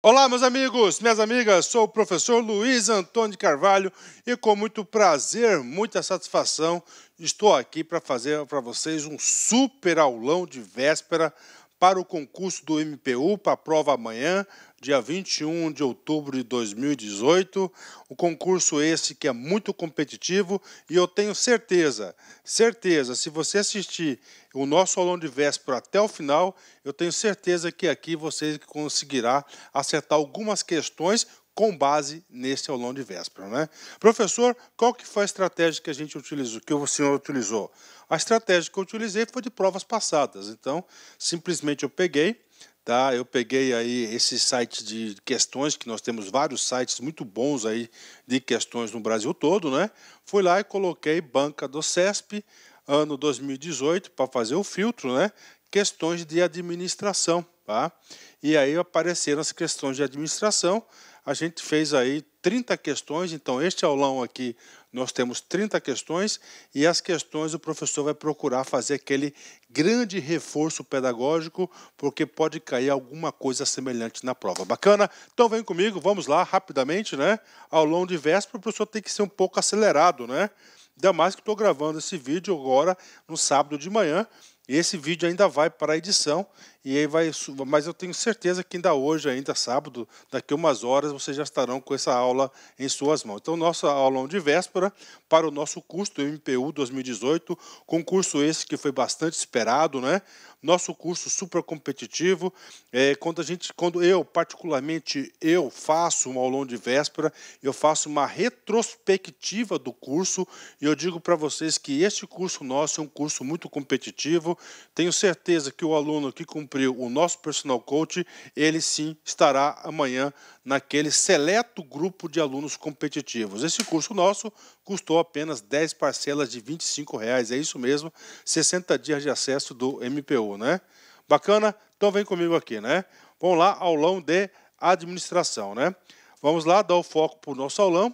Olá, meus amigos, minhas amigas, sou o professor Luiz Antônio de Carvalho e com muito prazer, muita satisfação, estou aqui para fazer para vocês um super aulão de véspera para o concurso do MPU, para a prova amanhã, dia 21 de outubro de 2018. O concurso esse que é muito competitivo e eu tenho certeza, se você assistir o nosso aulão de véspera até o final, eu tenho certeza que aqui você conseguirá acertar algumas questões com base nesse aulão de véspera, né? Professor, qual que foi a estratégia que a gente utilizou, que o senhor utilizou? A estratégia que eu utilizei foi de provas passadas, então simplesmente eu peguei, tá? Eu peguei aí esse site de questões, que nós temos vários sites muito bons aí de questões no Brasil todo, né? Fui lá e coloquei banca do CESP, ano 2018, para fazer o filtro, né? Questões de administração, tá? E aí apareceram as questões de administração. A gente fez aí 30 questões, então este aulão aqui nós temos 30 questões e as questões o professor vai procurar fazer aquele grande reforço pedagógico, porque pode cair alguma coisa semelhante na prova. Bacana? Então vem comigo, vamos lá rapidamente, né? Aulão de véspera, o professor tem que ser um pouco acelerado, né? Ainda mais que estou gravando esse vídeo agora no sábado de manhã. E esse vídeo ainda vai para a edição, e aí mas eu tenho certeza que ainda hoje, ainda sábado, daqui a umas horas, vocês já estarão com essa aula em suas mãos. Então, nosso aulão de véspera para o nosso curso do MPU 2018, concurso esse que foi bastante esperado, né? Nosso curso super competitivo. Quando eu, particularmente, eu faço um aulão de véspera, eu faço uma retrospectiva do curso, e eu digo para vocês que este curso nosso é um curso muito competitivo. Tenho certeza que o aluno que cumpriu o nosso personal coach, ele sim estará amanhã naquele seleto grupo de alunos competitivos. Esse curso nosso custou apenas 10 parcelas de R$ 25, é isso mesmo, 60 dias de acesso do MPU, né? Bacana? Então vem comigo aqui, né? Vamos lá, aulão de administração, né? Vamos lá, dar o foco para o nosso aulão.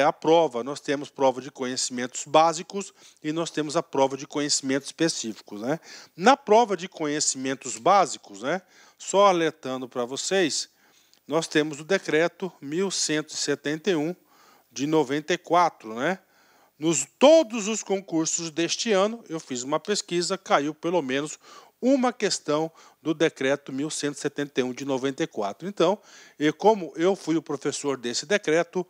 A prova, nós temos prova de conhecimentos básicos e nós temos a prova de conhecimentos específicos, né? Na prova de conhecimentos básicos, né, só alertando para vocês, nós temos o decreto 1171 de 94, né? Todos os concursos deste ano, eu fiz uma pesquisa, caiu pelo menos uma questão do decreto 1171 de 94. Então, como eu fui o professor desse decreto,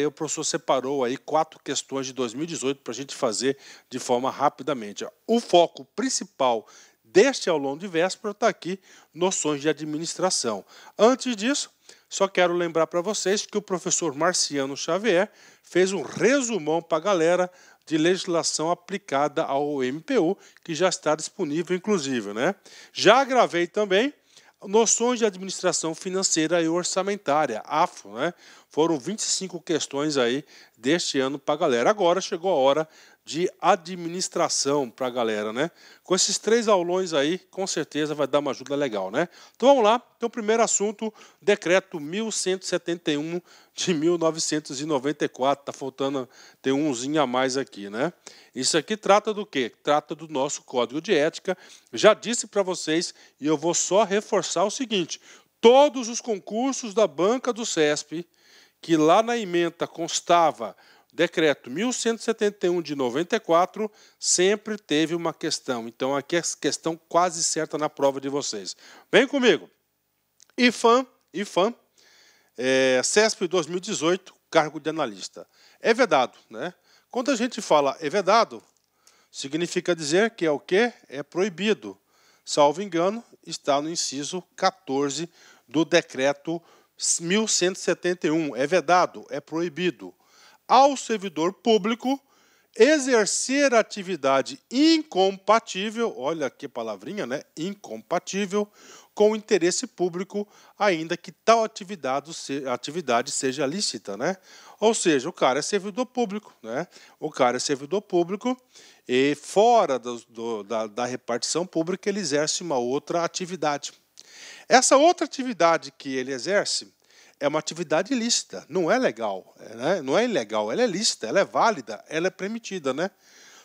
o professor separou aí 4 questões de 2018 para a gente fazer de forma rapidamente. O foco principal deste aulão de véspera está aqui, noções de administração. Antes disso, só quero lembrar para vocês que o professor Marciano Xavier fez um resumão para a galera de legislação aplicada ao MPU, que já está disponível, inclusive, né? Já gravei também noções de administração financeira e orçamentária, AFO, né? Foram 25 questões aí deste ano para a galera. Agora chegou a hora de administração para a galera, né? Com esses 3 aulões aí, com certeza vai dar uma ajuda legal, né? Então vamos lá. Então, primeiro assunto, decreto 1171 de 1994. Tá faltando, tem umzinho a mais aqui, né? Isso aqui trata do quê? Trata do nosso código de ética. Já disse para vocês e eu vou só reforçar o seguinte: todos os concursos da banca do CESP, que lá na ementa constava decreto 1171 de 94, sempre teve uma questão. Então, aqui é questão quase certa na prova de vocês. Vem comigo. IFAM, CESP 2018, cargo de analista. É vedado, né? Quando a gente fala é vedado, significa dizer que é o quê? É proibido. Salvo engano, está no inciso 14 do decreto 1171. É vedado, é proibido ao servidor público exercer atividade incompatível, olha que palavrinha, né? Incompatível com o interesse público, ainda que tal atividade seja lícita, né? Ou seja, o cara é servidor público, né? O cara é servidor público e fora da repartição pública ele exerce uma outra atividade. Essa outra atividade que ele exerce é uma atividade ilícita, não é legal, né? Não é ilegal, ela é lícita, ela é válida, ela é permitida, né?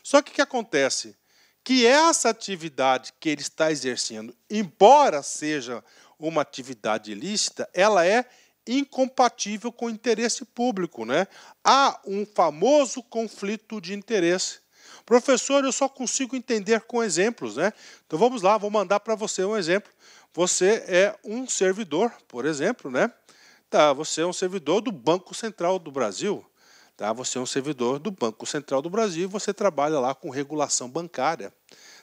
Só que o que acontece? Que essa atividade que ele está exercendo, embora seja uma atividade ilícita, ela é incompatível com o interesse público, né? Há um famoso conflito de interesse. Professor, eu só consigo entender com exemplos, né? Então vamos lá, vou mandar para você um exemplo. Você é um servidor, por exemplo, né? Tá, você é um servidor do Banco Central do Brasil. Tá? Você é um servidor do Banco Central do Brasil e você trabalha lá com regulação bancária.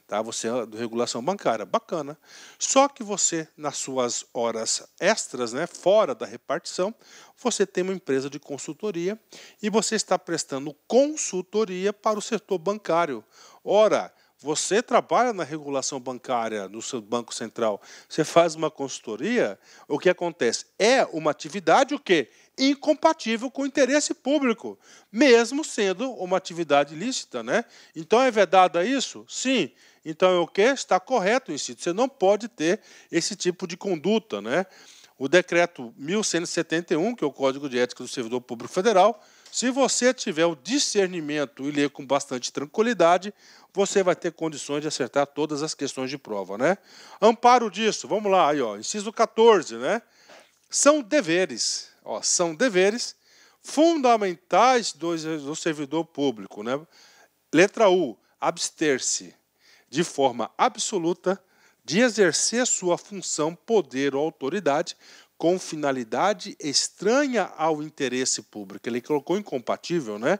Tá? Você é de regulação bancária, bacana. Só que você, nas suas horas extras, né, fora da repartição, você tem uma empresa de consultoria e você está prestando consultoria para o setor bancário. Ora, você trabalha na regulação bancária no seu Banco Central, você faz uma consultoria, o que acontece? É uma atividade o quê? Incompatível com o interesse público, mesmo sendo uma atividade ilícita, né? Então é vedado isso? Sim. Então é o quê? Está correto, inciso. Você não pode ter esse tipo de conduta, né? O decreto 1171, que é o Código de Ética do Servidor Público Federal, se você tiver o discernimento e ler com bastante tranquilidade, você vai ter condições de acertar todas as questões de prova, né? Amparo disso, vamos lá, aí, ó, inciso 14, né? São deveres, ó, são deveres fundamentais do servidor público, né? Letra U, abster-se de forma absoluta de exercer sua função, poder ou autoridade com finalidade estranha ao interesse público. Ele colocou incompatível, né?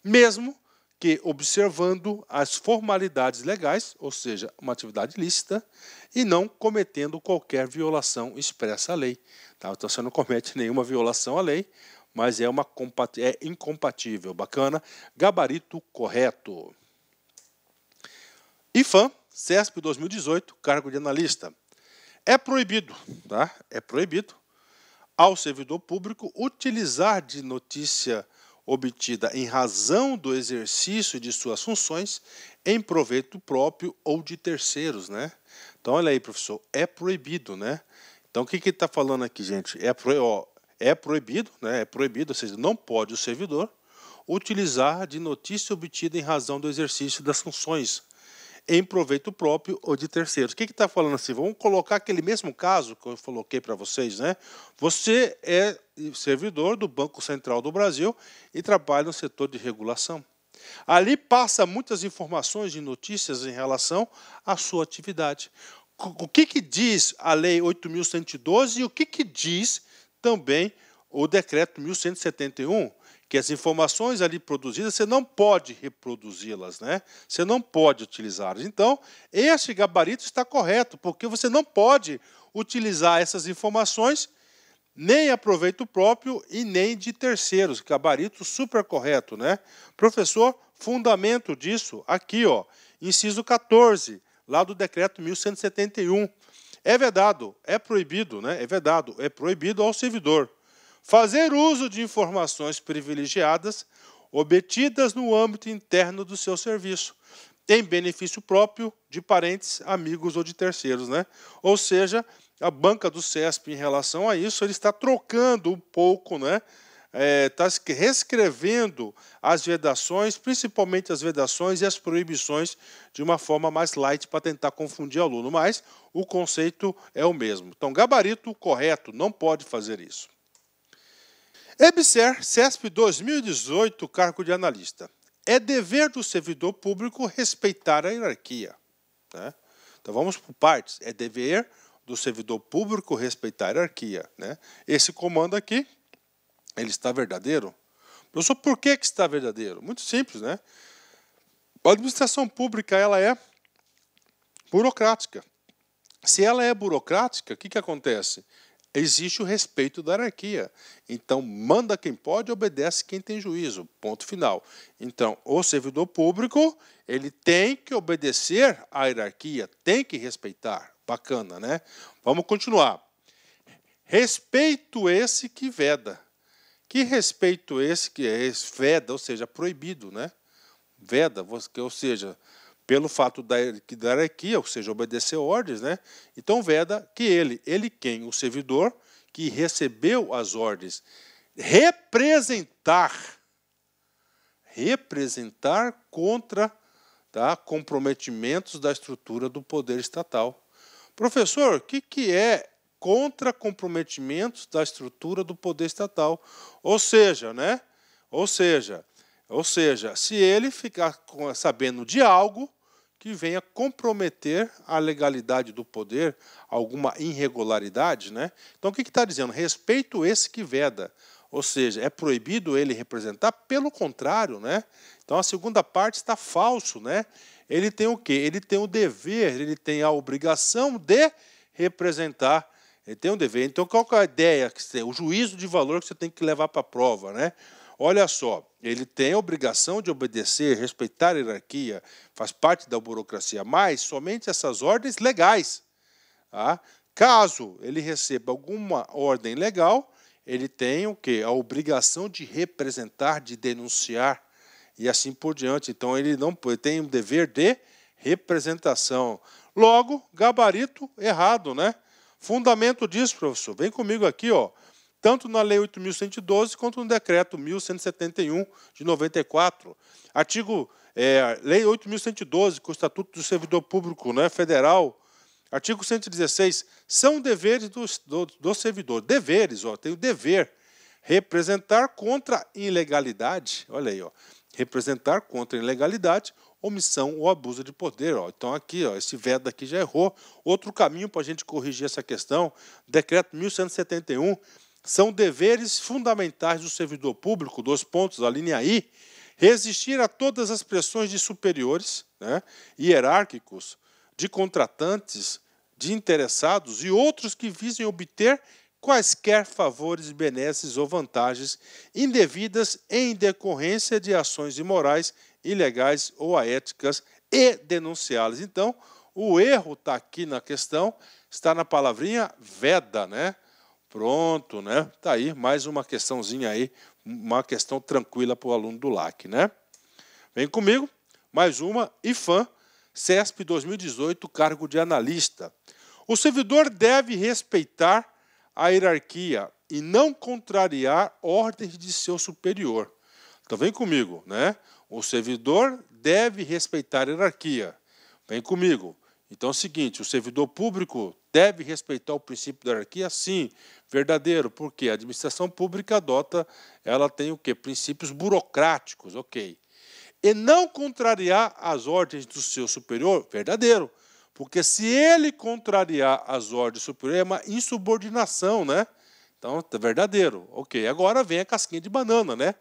Mesmo que observando as formalidades legais, ou seja, uma atividade lícita, e não cometendo qualquer violação expressa à lei. Tá? Então você não comete nenhuma violação à lei, mas é incompatível. Bacana. Gabarito correto. IFAM, CESP 2018, cargo de analista. É proibido, tá? É proibido ao servidor público utilizar de notícia obtida em razão do exercício de suas funções em proveito próprio ou de terceiros, né? Então, olha aí, professor, é proibido, né? Então, o que está falando aqui, gente? É proibido, né? É proibido, ou seja, não pode o servidor utilizar de notícia obtida em razão do exercício das funções em proveito próprio ou de terceiros. O que está falando assim? Vamos colocar aquele mesmo caso que eu coloquei para vocês, né? Você é servidor do Banco Central do Brasil e trabalha no setor de regulação. Ali passa muitas informações e notícias em relação à sua atividade. O que diz a Lei 8.112 e o que diz também o Decreto 1171? Que as informações ali produzidas, você não pode reproduzi-las, né? Você não pode utilizá-las. Então, este gabarito está correto, porque você não pode utilizar essas informações nem a proveito próprio e nem de terceiros. Gabarito super correto, né? Professor, fundamento disso, aqui, ó, inciso 14, lá do decreto 1171. É vedado, é proibido, né? É vedado, é proibido ao servidor fazer uso de informações privilegiadas obtidas no âmbito interno do seu serviço, em benefício próprio de parentes, amigos ou de terceiros, né? Ou seja, a banca do CESP, em relação a isso, ele está trocando um pouco, né? Está reescrevendo as vedações, principalmente as vedações e as proibições, de uma forma mais light para tentar confundir o aluno, mas o conceito é o mesmo. Então, gabarito correto, não pode fazer isso. EBSER, CESP 2018, cargo de analista. É dever do servidor público respeitar a hierarquia. Né? Então vamos por partes. É dever do servidor público respeitar a hierarquia. Né? Esse comando aqui, ele está verdadeiro? Professor, por que está verdadeiro? Muito simples, né? A administração pública, ela é burocrática. Se ela é burocrática, o que acontece? Existe o respeito da hierarquia. Então, manda quem pode, obedece quem tem juízo. Ponto final. Então, o servidor público, ele tem que obedecer à hierarquia, tem que respeitar. Bacana, né? Vamos continuar. Respeito esse que veda. Que respeito esse que veda, ou seja, proibido, né? Veda, ou seja, pelo fato da hierarquia, ou seja, obedecer ordens, né? Então veda que ele quem? O servidor que recebeu as ordens, representar contra, tá, comprometimentos da estrutura do poder estatal. Professor, o que é contra comprometimentos da estrutura do poder estatal. Ou seja, né? Ou seja, se ele ficar sabendo de algo que venha comprometer a legalidade do poder, alguma irregularidade, né? Então, o que está dizendo? Respeito esse que veda. Ou seja, é proibido ele representar? Pelo contrário, né? Então, a segunda parte está falso, né? Ele tem o quê? Ele tem o dever, ele tem a obrigação de representar. Ele tem um dever. Então, qual que é a ideia? O juízo de valor que você tem que levar para a prova, né? Olha só, ele tem a obrigação de obedecer, respeitar a hierarquia, faz parte da burocracia, mas somente essas ordens legais. Tá? Caso ele receba alguma ordem legal, ele tem o quê? A obrigação de representar, de denunciar e assim por diante. Então ele tem um dever de representação. Logo, gabarito errado, né? Fundamento disso, professor, vem comigo aqui, ó. Tanto na Lei 8.112 quanto no Decreto 1.171 de 94. Lei 8.112, com o Estatuto do Servidor Público, né, Federal. Artigo 116, são deveres do servidor. Deveres, ó, tem o dever. Representar contra ilegalidade, olha aí, ó. Representar contra ilegalidade, omissão ou abuso de poder. Ó. Então aqui, ó, esse veto aqui já errou. Outro caminho para a gente corrigir essa questão, Decreto 1.171, são deveres fundamentais do servidor público, 2 pontos, a linha I, resistir a todas as pressões de superiores, né, hierárquicos, de contratantes, de interessados e outros que visem obter quaisquer favores, benesses ou vantagens indevidas em decorrência de ações imorais, ilegais ou aéticas e denunciá-las. Então, o erro está aqui na questão, está na palavrinha veda, né? Pronto, né? Tá aí mais uma questãozinha aí, uma questão tranquila para o aluno do LAC, né? Vem comigo, mais uma, IFAM, CESP 2018, cargo de analista. O servidor deve respeitar a hierarquia e não contrariar ordens de seu superior. Então vem comigo, né? O servidor deve respeitar a hierarquia. Vem comigo. Então é o seguinte, o servidor público deve respeitar o princípio da hierarquia? Sim, verdadeiro, porque a administração pública ela tem o quê? Princípios burocráticos, ok. E não contrariar as ordens do seu superior? Verdadeiro, porque se ele contrariar as ordens superiores é uma insubordinação, né? Então, é verdadeiro, ok. Agora vem a casquinha de banana, né?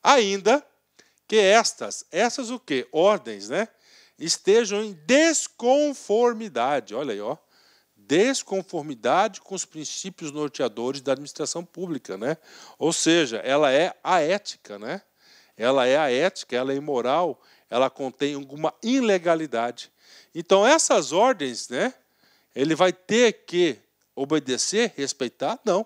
Ainda que essas o quê? Ordens, né? Estejam em desconformidade, olha aí, ó, desconformidade com os princípios norteadores da administração pública, né? Ou seja, ela é aética, né? Ela é aética, ela é imoral, ela contém alguma ilegalidade. Então, essas ordens, né? Ele vai ter que obedecer, respeitar? Não,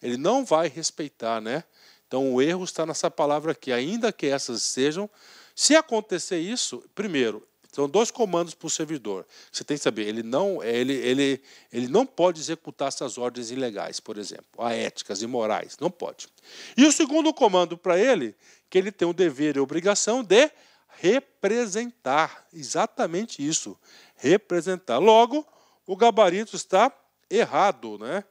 ele não vai respeitar, né? Então, o erro está nessa palavra aqui, ainda que essas sejam. Se acontecer isso, primeiro, são 2 comandos para o servidor. Você tem que saber, ele não pode executar essas ordens ilegais, por exemplo, aéticas, imorais, não pode. E o segundo comando para ele, que ele tem o dever e a obrigação de representar, exatamente isso, representar. Logo, o gabarito está errado, né?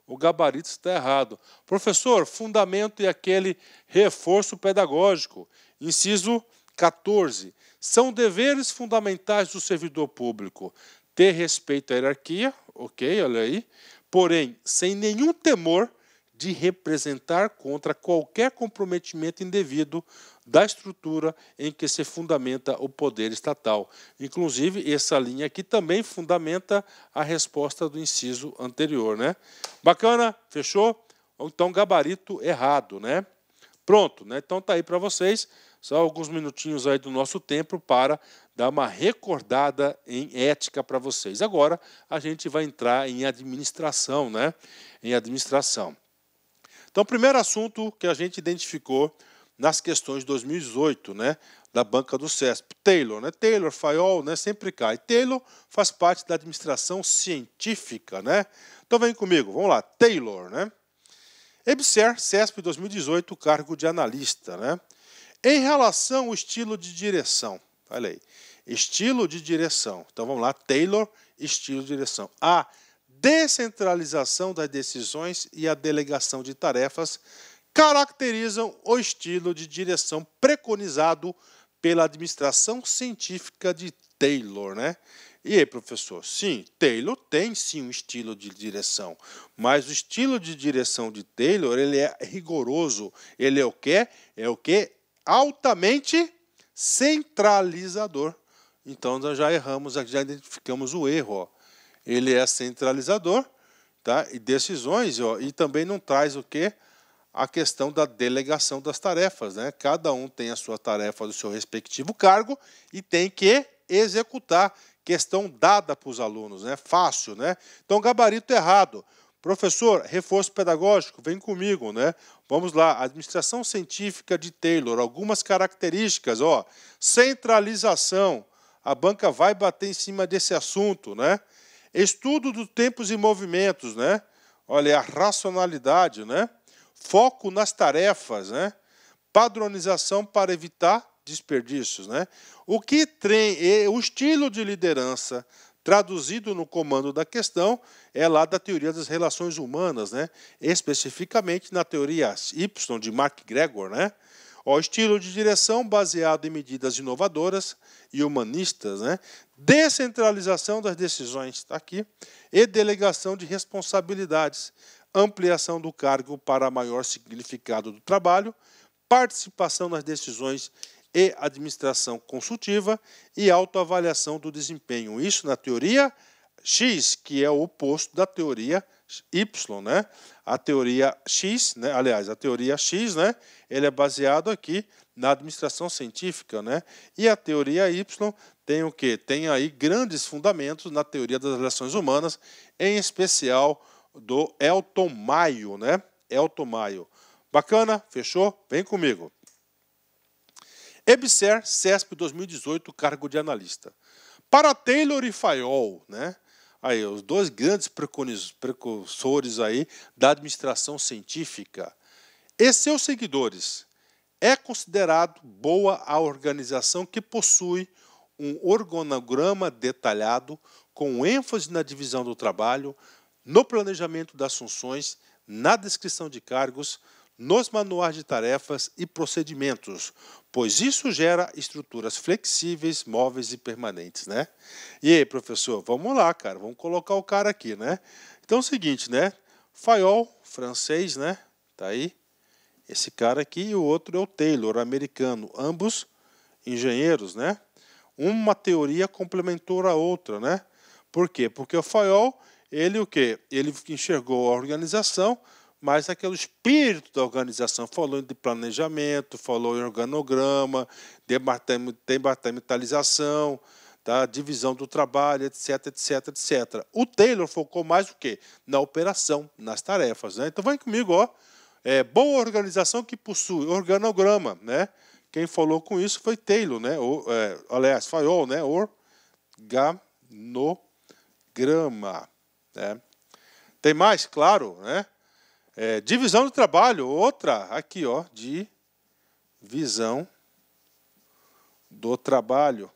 O gabarito está errado. Professor, fundamento e aquele reforço pedagógico. Inciso 14. São deveres fundamentais do servidor público ter respeito à hierarquia, ok, olha aí, porém, sem nenhum temor de representar contra qualquer comprometimento indevido da estrutura em que se fundamenta o poder estatal. Inclusive, essa linha aqui também fundamenta a resposta do inciso anterior, né? Bacana? Fechou? Então, gabarito errado, né? Pronto, né? Então tá aí para vocês, só alguns minutinhos aí do nosso tempo para dar uma recordada em ética para vocês. Agora a gente vai entrar em administração, né? Em administração. Então, o primeiro assunto que a gente identificou nas questões de 2018, né, da banca do CESP, Taylor, né? Taylor, Fayol, né, sempre cai. Taylor faz parte da administração científica, né? Então vem comigo, vamos lá, Taylor, né? EBSER, CESP 2018, cargo de analista, né? Em relação ao estilo de direção, olha aí, estilo de direção. Então vamos lá, Taylor, estilo de direção. A descentralização das decisões e a delegação de tarefas caracterizam o estilo de direção preconizado pela administração científica de Taylor, né? E aí, professor? Sim, Taylor tem sim um estilo de direção, mas o estilo de direção de Taylor, ele é rigoroso, ele é o quê? É o quê? Altamente centralizador. Então, nós já erramos, já identificamos o erro, ó. Ele é centralizador, tá? E decisões, ó, e também não traz o quê? A questão da delegação das tarefas, né? Cada um tem a sua tarefa do seu respectivo cargo e tem que executar. Questão dada para os alunos, né? Fácil, né? Então, gabarito errado. Professor, reforço pedagógico, vem comigo, né? Vamos lá, administração científica de Taylor, algumas características, ó. Centralização, a banca vai bater em cima desse assunto, né? Estudo dos tempos e movimentos, né? Olha, a racionalidade, né? Foco nas tarefas, né? Padronização para evitar desperdícios, né? O estilo de liderança traduzido no comando da questão é lá da teoria das relações humanas, né? Especificamente na teoria Y de MacGregor, né? O estilo de direção baseado em medidas inovadoras e humanistas, né? Descentralização das decisões, está aqui, e delegação de responsabilidades, ampliação do cargo para maior significado do trabalho, participação nas decisões e administração consultiva e autoavaliação do desempenho. Isso na teoria X, que é o oposto da teoria Y, né? A teoria X, né? Aliás, a teoria X, né? Ele é baseado aqui na administração científica, né? E a teoria Y tem o quê? Tem aí grandes fundamentos na teoria das relações humanas, em especial do Elton Mayo, né? Elton Mayo. Bacana? Fechou? Vem comigo. EBSER, CESP 2018, cargo de analista. Para Taylor e Fayol, né? Aí, os dois grandes precursores aí da administração científica. E seus seguidores. É considerado boa a organização que possui um organograma detalhado, com ênfase na divisão do trabalho, no planejamento das funções, na descrição de cargos, nos manuais de tarefas e procedimentos, pois isso gera estruturas flexíveis, móveis e permanentes, né? E aí, professor, vamos lá, cara, vamos colocar o cara aqui, né? Então é o seguinte, né? Fayol, francês, né? Tá aí. Esse cara aqui e o outro é o Taylor, americano, ambos engenheiros, né? Uma teoria complementou a outra, né? Por quê? Porque o Fayol, ele o quê? Ele enxergou a organização, mas aquele espírito da organização, falou de planejamento, falou em organograma, departamentalização, tá? Divisão do trabalho, etc, etc, etc. O Taylor focou mais o quê? Na operação, nas tarefas, né? Então, vem comigo, ó. Boa organização que possui organograma, né? Quem falou com isso foi Taylor, né? Aliás, Fayol, né? Organograma, né? Tem mais? Claro, né? Divisão do trabalho, outra, aqui, ó, divisão do trabalho.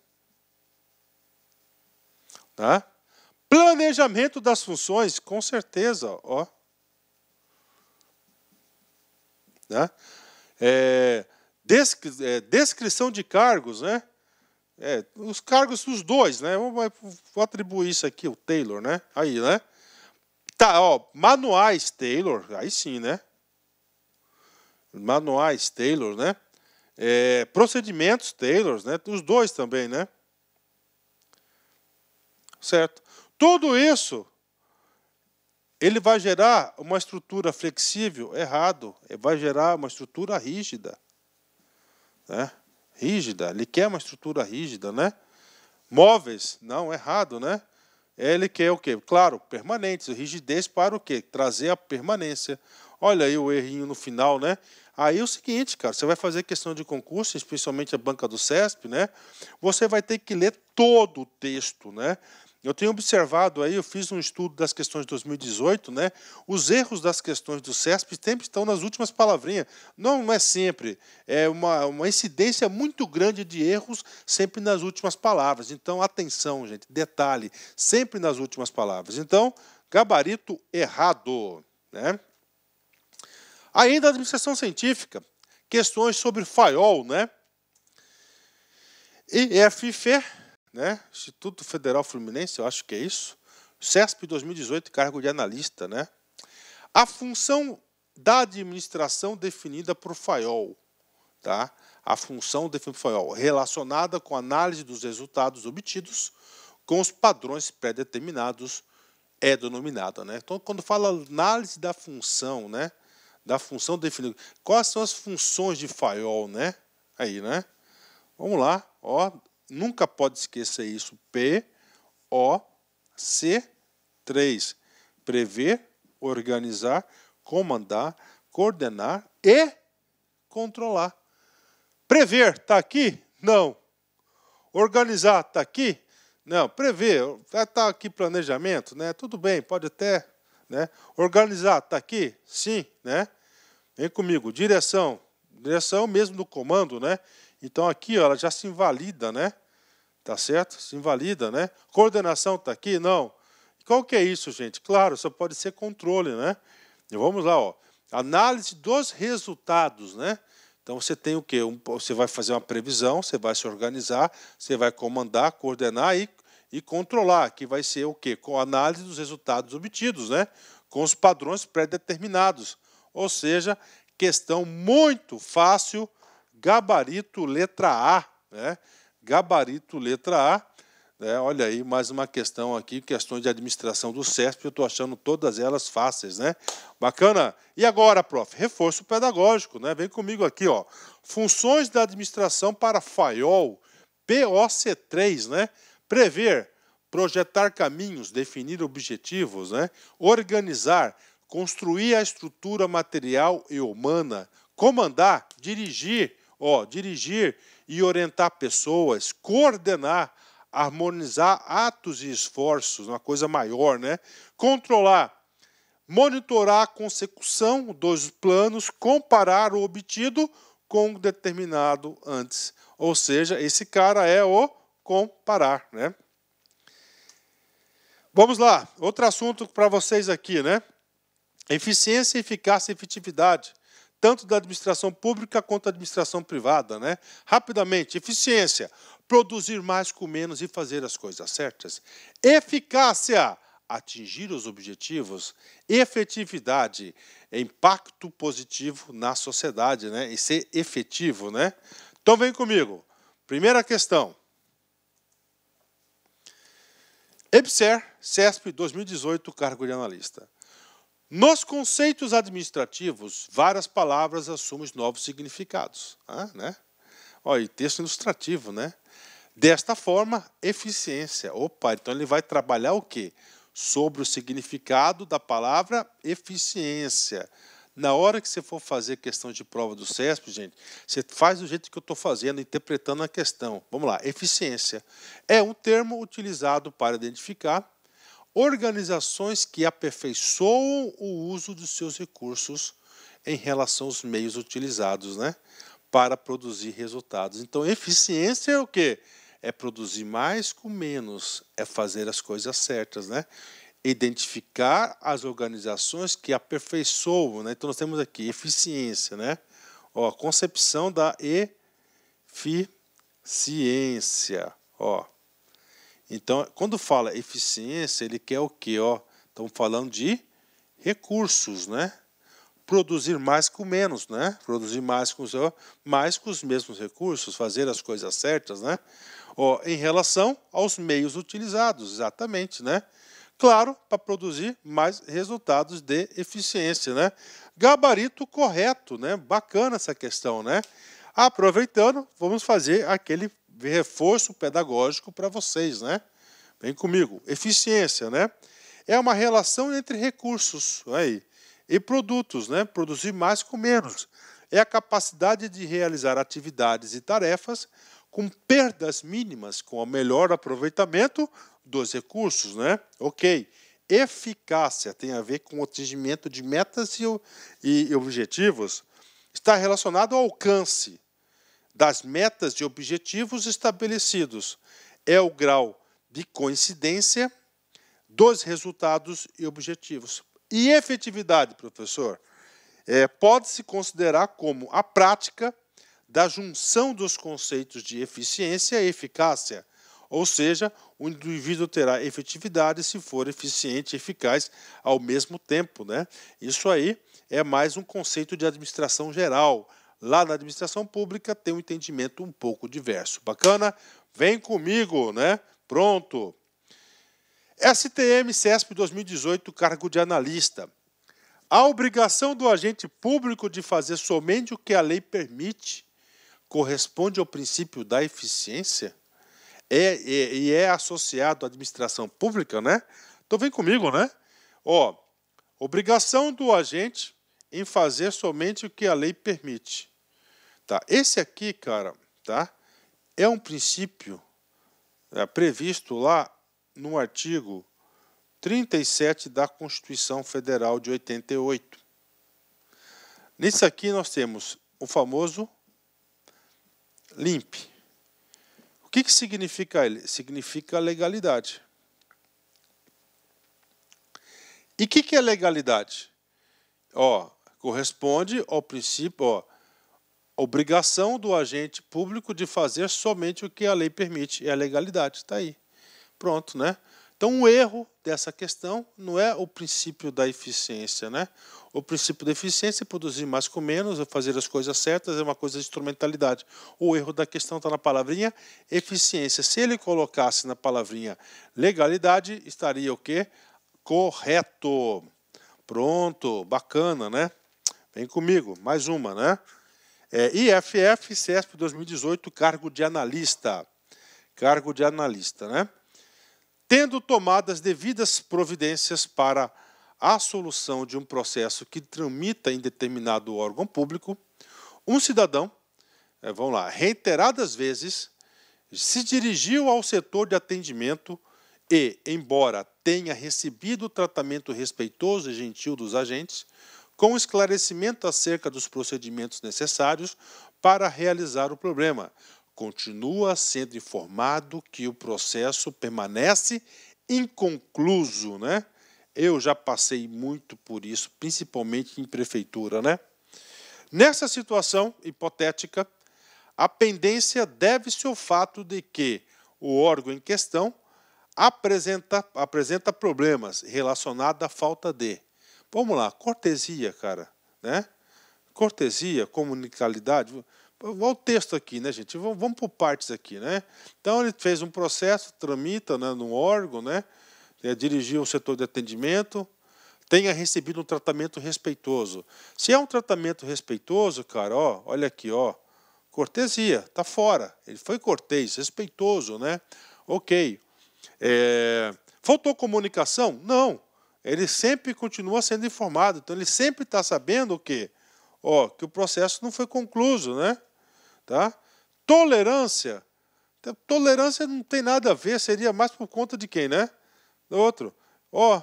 Tá? Planejamento das funções, com certeza, ó. Tá? Descrição de cargos, né? Os cargos dos dois, né? Vou atribuir isso aqui, o Taylor, né? Aí, né? Tá, ó, manuais Taylor, aí sim, né? Manuais Taylor, né? Procedimentos Taylor, né? Os dois também, né? Certo? Tudo isso, ele vai gerar uma estrutura flexível? Errado. Vai gerar uma estrutura rígida. Né? Rígida. Ele quer uma estrutura rígida, né? Móveis? Não, errado, né? Ele quer o quê? Claro, permanentes. Rigidez para o quê? Trazer a permanência. Olha aí o errinho no final, né? Aí é o seguinte, cara, você vai fazer questão de concurso, especialmente a banca do CESP, né? Você vai ter que ler todo o texto, né? Eu tenho observado aí, eu fiz um estudo das questões de 2018, né? Os erros das questões do CESP sempre estão nas últimas palavrinhas. Não é sempre. É uma incidência muito grande de erros sempre nas últimas palavras. Então, atenção, gente, detalhe, sempre nas últimas palavras. Então, gabarito errado, né? Ainda administração científica, questões sobre FAIOL, né? IFFE, né? Instituto Federal Fluminense, eu acho que é isso. CESP 2018, cargo de analista, né? A função da administração definida por FAIOL, tá? A função definida por FAIOL, relacionada com a análise dos resultados obtidos com os padrões pré-determinados, é denominada, né? Então, quando fala análise da função, né? Da função definida, quais são as funções de FAIOL, né? Aí, né? Vamos lá, ó, nunca pode esquecer isso. POC3, prever, organizar, comandar, coordenar e controlar. Prever, está aqui? Não. Organizar, está aqui? Não. Prever, está aqui planejamento, né? Tudo bem, pode até, né? Organizar, está aqui? Sim, né? Vem comigo, direção. Direção mesmo do comando, né? Então aqui, ó, ela já se invalida, né? Tá certo? Se invalida, né? Coordenação está aqui? Não. Qual que é isso, gente? Claro, só pode ser controle, né? E vamos lá, ó. Análise dos resultados, né? Então você tem o quê? Você vai fazer uma previsão, você vai se organizar, você vai comandar, coordenar e controlar, que vai ser o quê? Com a análise dos resultados obtidos, né? Com os padrões pré-determinados. Ou seja, questão muito fácil, gabarito letra A, né? Gabarito letra A, né? Olha aí, mais uma questão aqui, questões de administração do CESP, eu estou achando todas elas fáceis, né? Bacana? E agora, prof, reforço pedagógico, né? Vem comigo aqui, ó. Funções da administração para FAIOL, POC3, né? Prever, projetar caminhos, definir objetivos, né? Organizar, construir a estrutura material e humana, comandar, dirigir, ó, dirigir e orientar pessoas, coordenar, harmonizar atos e esforços, uma coisa maior, né? Controlar, monitorar a consecução dos planos, comparar o obtido com o determinado antes. Ou seja, esse cara é o comparar, né? Vamos lá, outro assunto para vocês aqui, né? Eficiência, eficácia e efetividade, tanto da administração pública quanto da administração privada, né? Rapidamente, eficiência, produzir mais com menos e fazer as coisas certas. Eficácia, atingir os objetivos. Efetividade, impacto positivo na sociedade, né? E ser efetivo, né? Então vem comigo. Primeira questão. EBSER, CESP 2018, cargo de analista. Nos conceitos administrativos, várias palavras assumem novos significados. Né? Ó, e texto ilustrativo, né? Desta forma, eficiência. Opa, então ele vai trabalhar o quê? Sobre o significado da palavra eficiência. Na hora que você for fazer questão de prova do CESP, gente, você faz do jeito que eu estou fazendo, interpretando a questão. Vamos lá, eficiência é um termo utilizado para identificar organizações que aperfeiçoam o uso dos seus recursos em relação aos meios utilizados, né, para produzir resultados. Então, eficiência é o quê? É produzir mais com menos, é fazer as coisas certas, né? Identificar as organizações que aperfeiçoam, né? Então, nós temos aqui eficiência, né? Ó, concepção da eficiência, ó. Então, quando fala eficiência, ele quer o quê? Ó, estamos falando de recursos, né? Produzir mais com menos, né? Produzir mais com os mesmos recursos, fazer as coisas certas, né? Ó, em relação aos meios utilizados, exatamente, né? Claro, para produzir mais resultados de eficiência, né? Gabarito correto, né? Bacana essa questão, né? Aproveitando, vamos fazer aquele reforço pedagógico para vocês, né? Vem comigo. Eficiência, né? É uma relação entre recursos aí, e produtos, né? Produzir mais com menos. É a capacidade de realizar atividades e tarefas com perdas mínimas, com o melhor aproveitamento dos recursos, né? Ok. Eficácia tem a ver com o atingimento de metas e objetivos. Está relacionado ao alcance das metas e objetivos estabelecidos. É o grau de coincidência dos resultados e objetivos. E efetividade, professor, pode-se considerar como a prática da junção dos conceitos de eficiência e eficácia, ou seja, o indivíduo terá efetividade se for eficiente e eficaz ao mesmo tempo, né? Isso aí é mais um conceito de administração geral. Lá na administração pública tem um entendimento um pouco diverso. Bacana? Vem comigo, né? Pronto. STM CESP 2018, cargo de analista. A obrigação do agente público de fazer somente o que a lei permite corresponde ao princípio da eficiência? E é associado à administração pública, né? Então vem comigo, né? Ó, obrigação do agente em fazer somente o que a lei permite. Tá? Esse aqui, cara, tá? É um princípio previsto lá no artigo 37 da Constituição Federal de 88. Nisso aqui nós temos o famoso LIMP. O que significa ele? Significa legalidade. E o que é legalidade? Ó, corresponde ao princípio, ó, obrigação do agente público de fazer somente o que a lei permite. É a legalidade, está aí. Pronto, né? Então, o erro dessa questão não é o princípio da eficiência, né? O princípio da eficiência é produzir mais com menos, é fazer as coisas certas, é uma coisa de instrumentalidade. O erro da questão está na palavrinha eficiência. Se ele colocasse na palavrinha legalidade, estaria o quê? Correto. Pronto, bacana, né? Vem comigo, mais uma, né? IFF CESP 2018, cargo de analista. Cargo de analista, né? Tendo tomado as devidas providências para a solução de um processo que tramita em determinado órgão público, um cidadão, vamos lá, reiteradas vezes, se dirigiu ao setor de atendimento e, embora tenha recebido o tratamento respeitoso e gentil dos agentes, com esclarecimento acerca dos procedimentos necessários para realizar o problema, continua sendo informado que o processo permanece inconcluso, né? Eu já passei muito por isso, principalmente em prefeitura, né? Nessa situação hipotética, a pendência deve-se ao fato de que o órgão em questão apresenta problemas relacionados à falta de, vamos lá, cortesia, cara, né? Cortesia, comunicabilidade. Olha o texto aqui, né, gente? Vamos por partes aqui, né? Então, ele fez um processo, tramita, né, num órgão, né? Dirigiu o setor de atendimento, tenha recebido um tratamento respeitoso. Se é um tratamento respeitoso, cara, ó, olha aqui, ó, cortesia, tá fora. Ele foi cortês, respeitoso, né? Ok. Faltou comunicação? Não. Ele sempre continua sendo informado. Então, ele sempre está sabendo o quê? Ó, que o processo não foi concluído, né? Tá? Tolerância. Tolerância não tem nada a ver, seria mais por conta de quem, né? Do outro. Ó,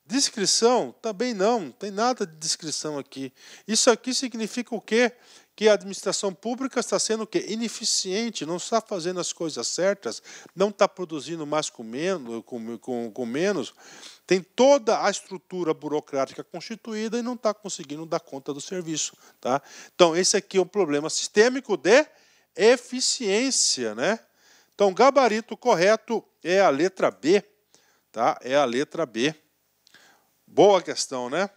discrição também não tem nada de discrição aqui. Isso aqui significa o quê? Que a administração pública está sendo o quê? Ineficiente, não está fazendo as coisas certas, não está produzindo mais com menos, tem toda a estrutura burocrática constituída e não está conseguindo dar conta do serviço. Tá? Então, esse aqui é um problema sistêmico de eficiência. Né? Então, o gabarito correto é a letra B. Tá? É a letra B. Boa questão, né?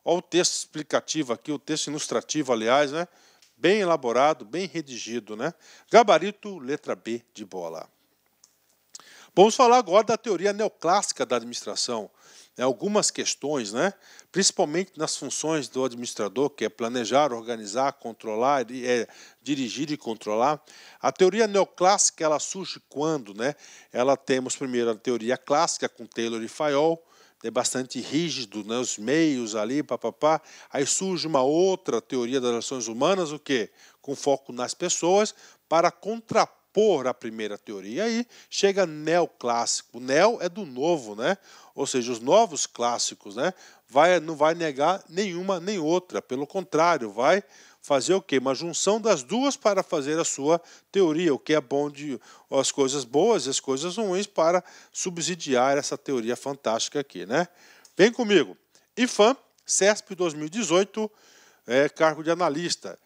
Olha o texto explicativo aqui, o texto ilustrativo, aliás, né? Bem elaborado, bem redigido, né? Gabarito, letra B de bola. Vamos falar agora da teoria neoclássica da administração. Algumas questões, né? Principalmente nas funções do administrador, que é planejar, organizar, controlar, dirigir e controlar. A teoria neoclássica ela surge quando? Né? Ela temos primeiro a teoria clássica com Taylor e Fayol, é bastante rígido, né, os meios ali, papapá. Aí surge uma outra teoria das relações humanas, o quê? Com foco nas pessoas, para por a primeira teoria. Aí chega neoclássico. O neo é do novo, né? Ou seja, os novos clássicos, né? Não vai negar nenhuma nem outra. Pelo contrário, vai fazer o quê? Uma junção das duas para fazer a sua teoria. O que é bom de as coisas boas e as coisas ruins para subsidiar essa teoria fantástica aqui, né? Vem comigo. IFAM, CESP 2018, cargo de analista.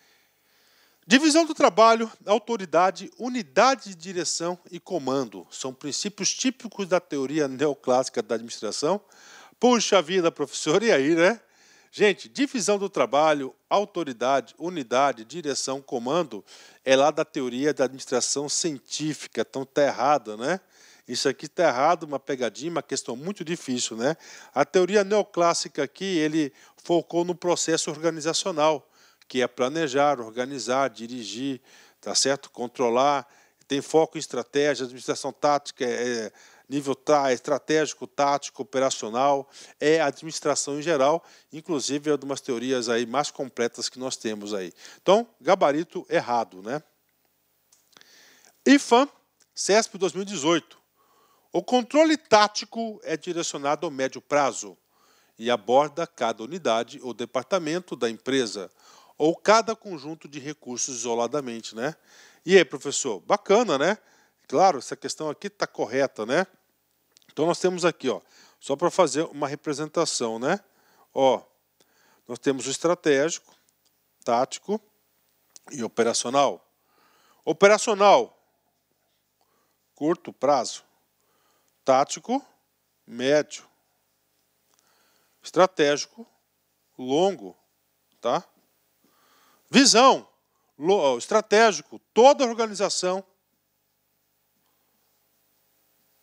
Divisão do trabalho, autoridade, unidade de direção e comando. São princípios típicos da teoria neoclássica da administração. Puxa vida, professor, e aí, né? Gente, divisão do trabalho, autoridade, unidade, direção, comando, é lá da teoria da administração científica. Então tá errado, né? Isso aqui está errado, uma pegadinha, uma questão muito difícil, né? A teoria neoclássica aqui, ele focou no processo organizacional, que é planejar, organizar, dirigir, tá certo? Controlar, tem foco em estratégia, administração tática, nível estratégico, tático, operacional, é administração em geral, inclusive é uma das teorias aí mais completas que nós temos aí. Então, gabarito errado, né? IFAM, CESP 2018. O controle tático é direcionado ao médio prazo e aborda cada unidade ou departamento da empresa, ou cada conjunto de recursos isoladamente, né? E aí, professor? Bacana, né? Claro, essa questão aqui está correta, né? Então, nós temos aqui, ó, só para fazer uma representação, né? Ó, nós temos o estratégico, tático e operacional. Operacional, curto prazo. Tático, médio. Estratégico, longo, tá? Visão, estratégico, toda a organização.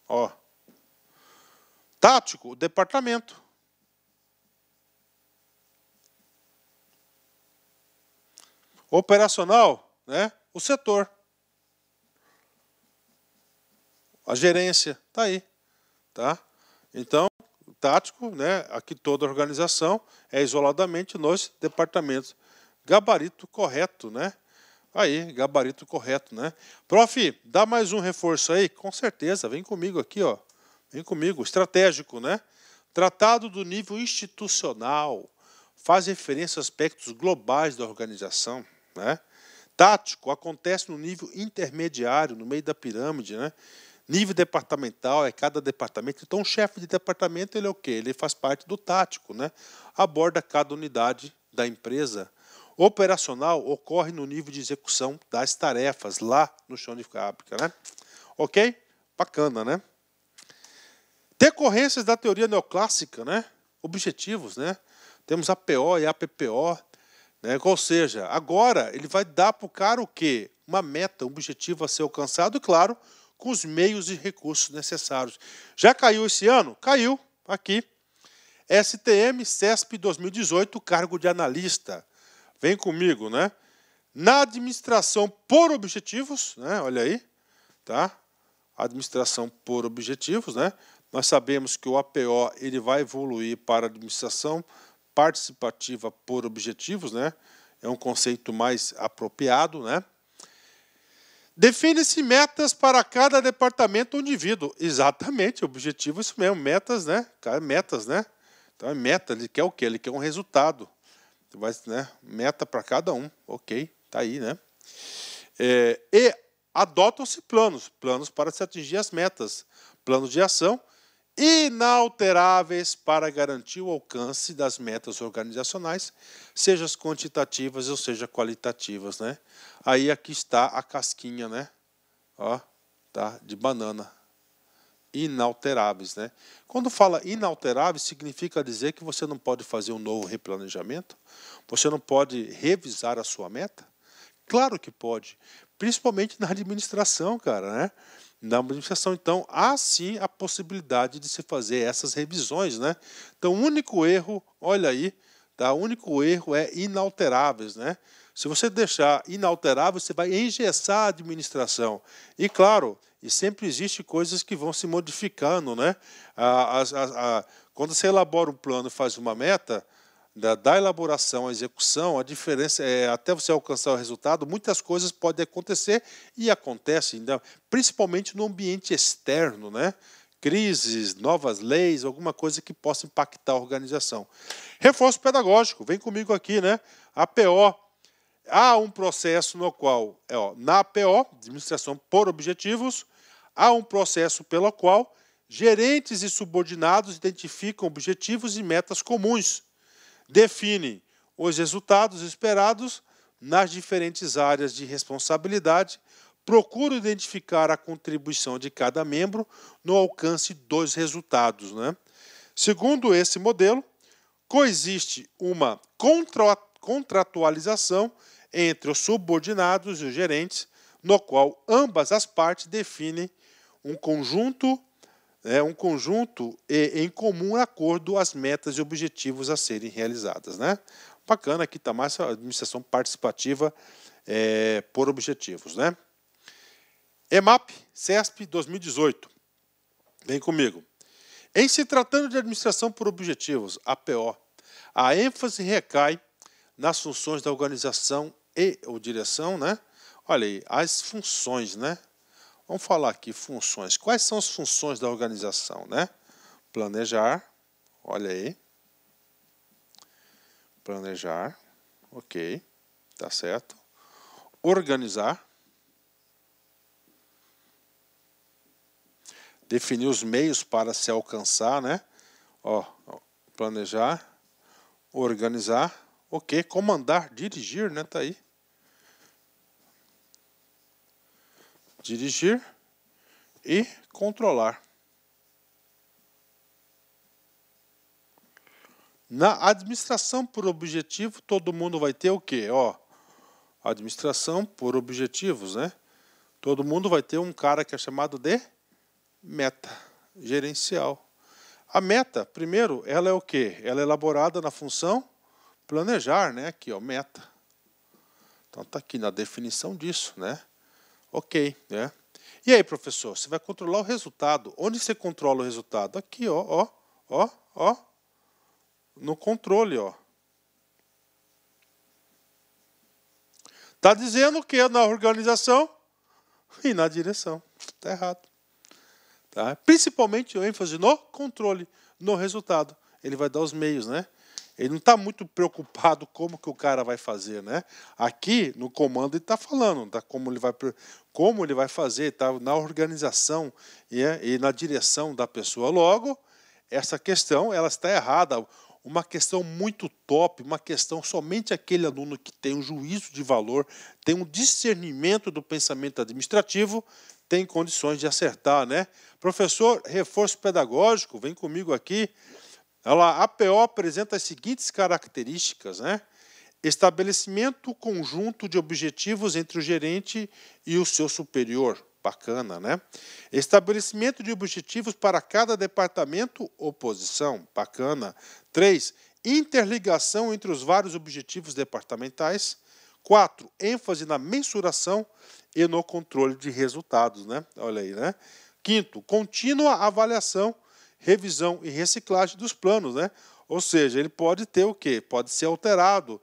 Ó. Tático, departamento. Operacional, né? O setor. A gerência, tá aí, tá? Então, tático, né? Aqui toda a organização é isoladamente nos departamentos. Gabarito correto, né? Aí, gabarito correto, né? Prof, dá mais um reforço aí? Com certeza, vem comigo aqui, ó. Vem comigo. Estratégico, né? Tratado do nível institucional. Faz referência a aspectos globais da organização, né? Tático acontece no nível intermediário, no meio da pirâmide, né? Nível departamental é cada departamento. Então, o chefe de departamento, ele é o quê? Ele faz parte do tático, né? Aborda cada unidade da empresa. Operacional ocorre no nível de execução das tarefas, lá no chão de fábrica, né? Ok? Bacana, né? Decorrências da teoria neoclássica, né? Objetivos, né? Temos APO e APPO, né? Ou seja, agora ele vai dar para o cara o quê? Uma meta, um objetivo a ser alcançado, e claro, com os meios e recursos necessários. Já caiu esse ano? Caiu, aqui. STM, CESP 2018, cargo de analista. Vem comigo, né? Na administração por objetivos, né? Olha aí, tá? Administração por objetivos, né? Nós sabemos que o APO ele vai evoluir para a administração participativa por objetivos, né? É um conceito mais apropriado, né? Define-se metas para cada departamento ou indivíduo. Exatamente, objetivo é isso mesmo, metas, né? Metas, né? Então é meta, ele quer o quê? Ele quer um resultado. Vai, né? Meta para cada um, ok, tá aí, né? E adotam-se planos para se atingir as metas, planos de ação inalteráveis para garantir o alcance das metas organizacionais, seja quantitativas ou seja qualitativas, né? Aí aqui está a casquinha, né? Ó, tá? De banana. Inalteráveis, né? Quando fala inalteráveis, significa dizer que você não pode fazer um novo replanejamento? Você não pode revisar a sua meta? Claro que pode, principalmente na administração, cara, né? Na administração, então, há sim a possibilidade de se fazer essas revisões, né? Então, o único erro, olha aí, tá? O único erro é inalteráveis, né? Se você deixar inalterável, você vai engessar a administração. E, claro, e sempre existe coisas que vão se modificando, né? Quando você elabora um plano e faz uma meta, da elaboração à execução, a diferença é até você alcançar o resultado, muitas coisas podem acontecer e acontecem, ainda, principalmente no ambiente externo, né? Crises, novas leis, alguma coisa que possa impactar a organização. Reforço pedagógico, vem comigo aqui, né? APO. Há um processo no qual, na APO, administração por objetivos, há um processo pelo qual gerentes e subordinados identificam objetivos e metas comuns, definem os resultados esperados nas diferentes áreas de responsabilidade, procuram identificar a contribuição de cada membro no alcance dos resultados, né? Segundo esse modelo, coexiste uma contratualização entre os subordinados e os gerentes, no qual ambas as partes definem um conjunto e em comum acordo as metas e objetivos a serem realizadas, né? Bacana, aqui está mais a administração participativa por objetivos, né? EMAP, CESP 2018. Vem comigo. Em se tratando de administração por objetivos, APO, a ênfase recai nas funções da organização ou direção, né? Olha aí, as funções, né? Vamos falar aqui, funções. Quais são as funções da organização, né? Planejar, olha aí. Planejar, ok, tá certo. Organizar. Definir os meios para se alcançar, né? Planejar, organizar, ok. Comandar, dirigir, né? Tá aí. Dirigir e controlar. Na administração por objetivo, todo mundo vai ter o quê? Administração por objetivos, né? Todo mundo vai ter um cara que é chamado de meta gerencial. A meta, primeiro, ela é o quê? Ela é elaborada na função planejar, né? Aqui, meta. Então tá aqui na definição disso, né? Ok, né? E aí, professor, você vai controlar o resultado. Onde você controla o resultado? Aqui, no controle, Tá dizendo que é na organização e na direção. Tá errado. Tá? Principalmente o ênfase no controle, no resultado. Ele vai dar os meios, né? Ele não está muito preocupado como que o cara vai fazer, né? Aqui, no comando, ele está falando como ele vai fazer, tá? Na organização e na direção da pessoa. Logo, essa questão ela está errada. Uma questão muito top, uma questão somente aquele aluno que tem um juízo de valor, tem um discernimento do pensamento administrativo, tem condições de acertar, né? Professor, reforço pedagógico, vem comigo aqui. A APO apresenta as seguintes características, né? Estabelecimento conjunto de objetivos entre o gerente e o seu superior. Bacana, né? Estabelecimento de objetivos para cada departamento ou posição. Bacana. 3. Interligação entre os vários objetivos departamentais. 4. ênfase na mensuração e no controle de resultados, né? Olha aí, né? 5. Contínua avaliação, revisão e reciclagem dos planos, né? Ou seja, ele pode ter o quê? Pode ser alterado.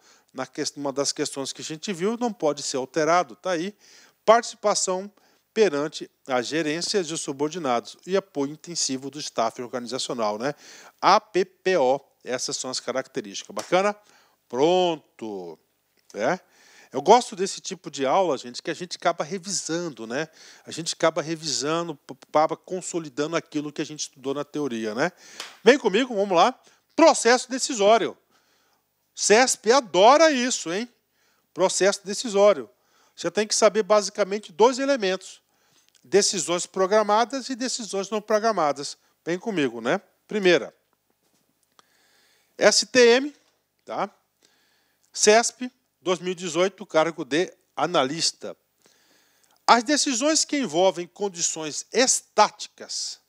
Uma das questões que a gente viu, não pode ser alterado. Tá aí. Participação perante as gerências e os subordinados e apoio intensivo do staff organizacional, né? APPO, essas são as características. Bacana? Pronto. Eu gosto desse tipo de aula, gente, que a gente acaba revisando, né? A gente acaba revisando, acaba consolidando aquilo que a gente estudou na teoria, né? Vem comigo, vamos lá. Processo decisório. CESP adora isso, hein? Processo decisório. Você tem que saber basicamente 2 elementos. Decisões programadas e decisões não programadas. Vem comigo, né? Primeira, STM, tá? CESP, 2018, cargo de analista. As decisões que envolvem condições estáticas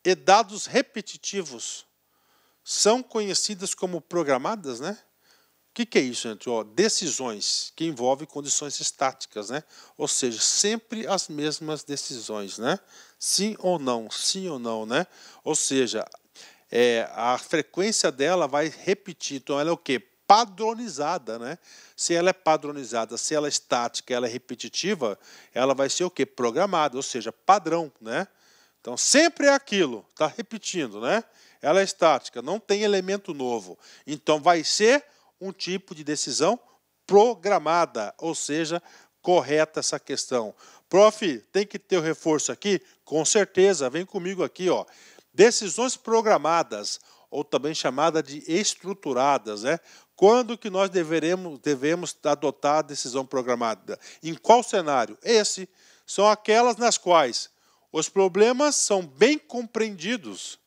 e dados repetitivos são conhecidas como programadas, né? O que é isso, gente? Decisões que envolvem condições estáticas, né? Ou seja, sempre as mesmas decisões, né? Sim ou não, né? Ou seja, a frequência dela vai repetir. Então, ela é o quê? Padronizada, né? Se ela é padronizada, se ela é estática, ela é repetitiva, ela vai ser o quê? Programada, ou seja, padrão, né? Então, sempre é aquilo, está repetindo, né? Ela é estática, não tem elemento novo. Então, vai ser um tipo de decisão programada, ou seja, correta essa questão. Prof, tem que ter o reforço aqui? Com certeza, vem comigo aqui, ó. Decisões programadas, ou também chamada de estruturadas, né? Quando que nós devemos adotar a decisão programada? Em qual cenário? Esse são aquelas nas quais os problemas são bem compreendidos,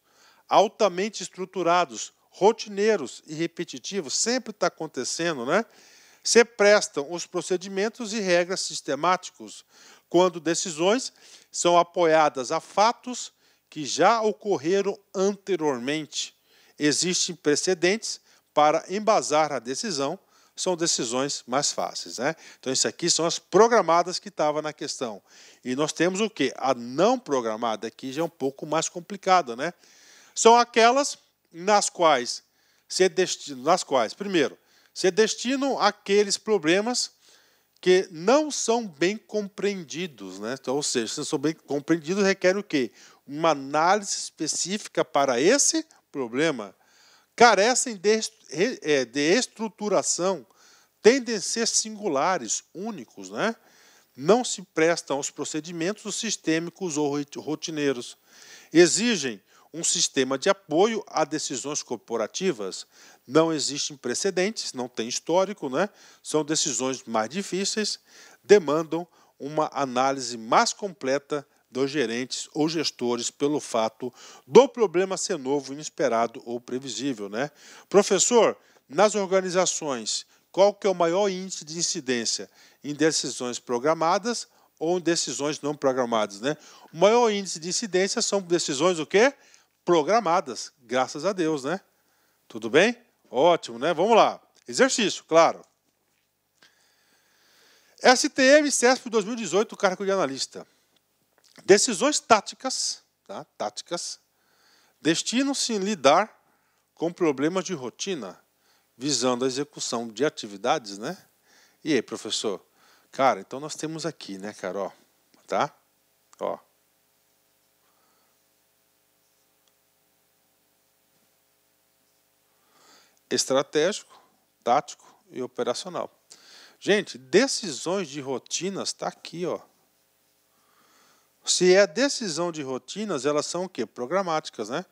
altamente estruturados, rotineiros e repetitivos, sempre está acontecendo, né? Se prestam os procedimentos e regras sistemáticos, quando decisões são apoiadas a fatos que já ocorreram anteriormente. Existem precedentes para embasar a decisão, são decisões mais fáceis, né? Então, isso aqui são as programadas que estavam na questão. E nós temos o quê? A não programada, aqui já é um pouco mais complicada, né? São aquelas nas quais primeiro, se destinam àqueles problemas que não são bem compreendidos, né? Então, ou seja, se não são bem compreendidos, requer o quê? Uma análise específica para esse problema. Carecem de estruturação, tendem a ser singulares, únicos, né? Não se prestam aos procedimentos sistêmicos ou rotineiros. Exigem um sistema de apoio a decisões corporativas. Não existem precedentes, não tem histórico, né? São decisões mais difíceis, demandam uma análise mais completa dos gerentes ou gestores pelo fato do problema ser novo, inesperado ou previsível, né? Professor, nas organizações, qual que é o maior índice de incidência? Em decisões programadas ou em decisões não programadas, né? O maior índice de incidência são decisões o quê? Programadas, graças a Deus, né? Tudo bem? Ótimo, né? Vamos lá. Exercício, claro. STM CESP 2018, cargo de analista. Decisões táticas, tá? Táticas, destinam-se a lidar com problemas de rotina, visando a execução de atividades, né? E aí, professor? Cara, então nós temos aqui, né, cara, ó, tá? Ó. Estratégico, tático e operacional. Gente, decisões de rotinas está aqui, ó. Se é decisão de rotinas, elas são o quê? Programáticas, né?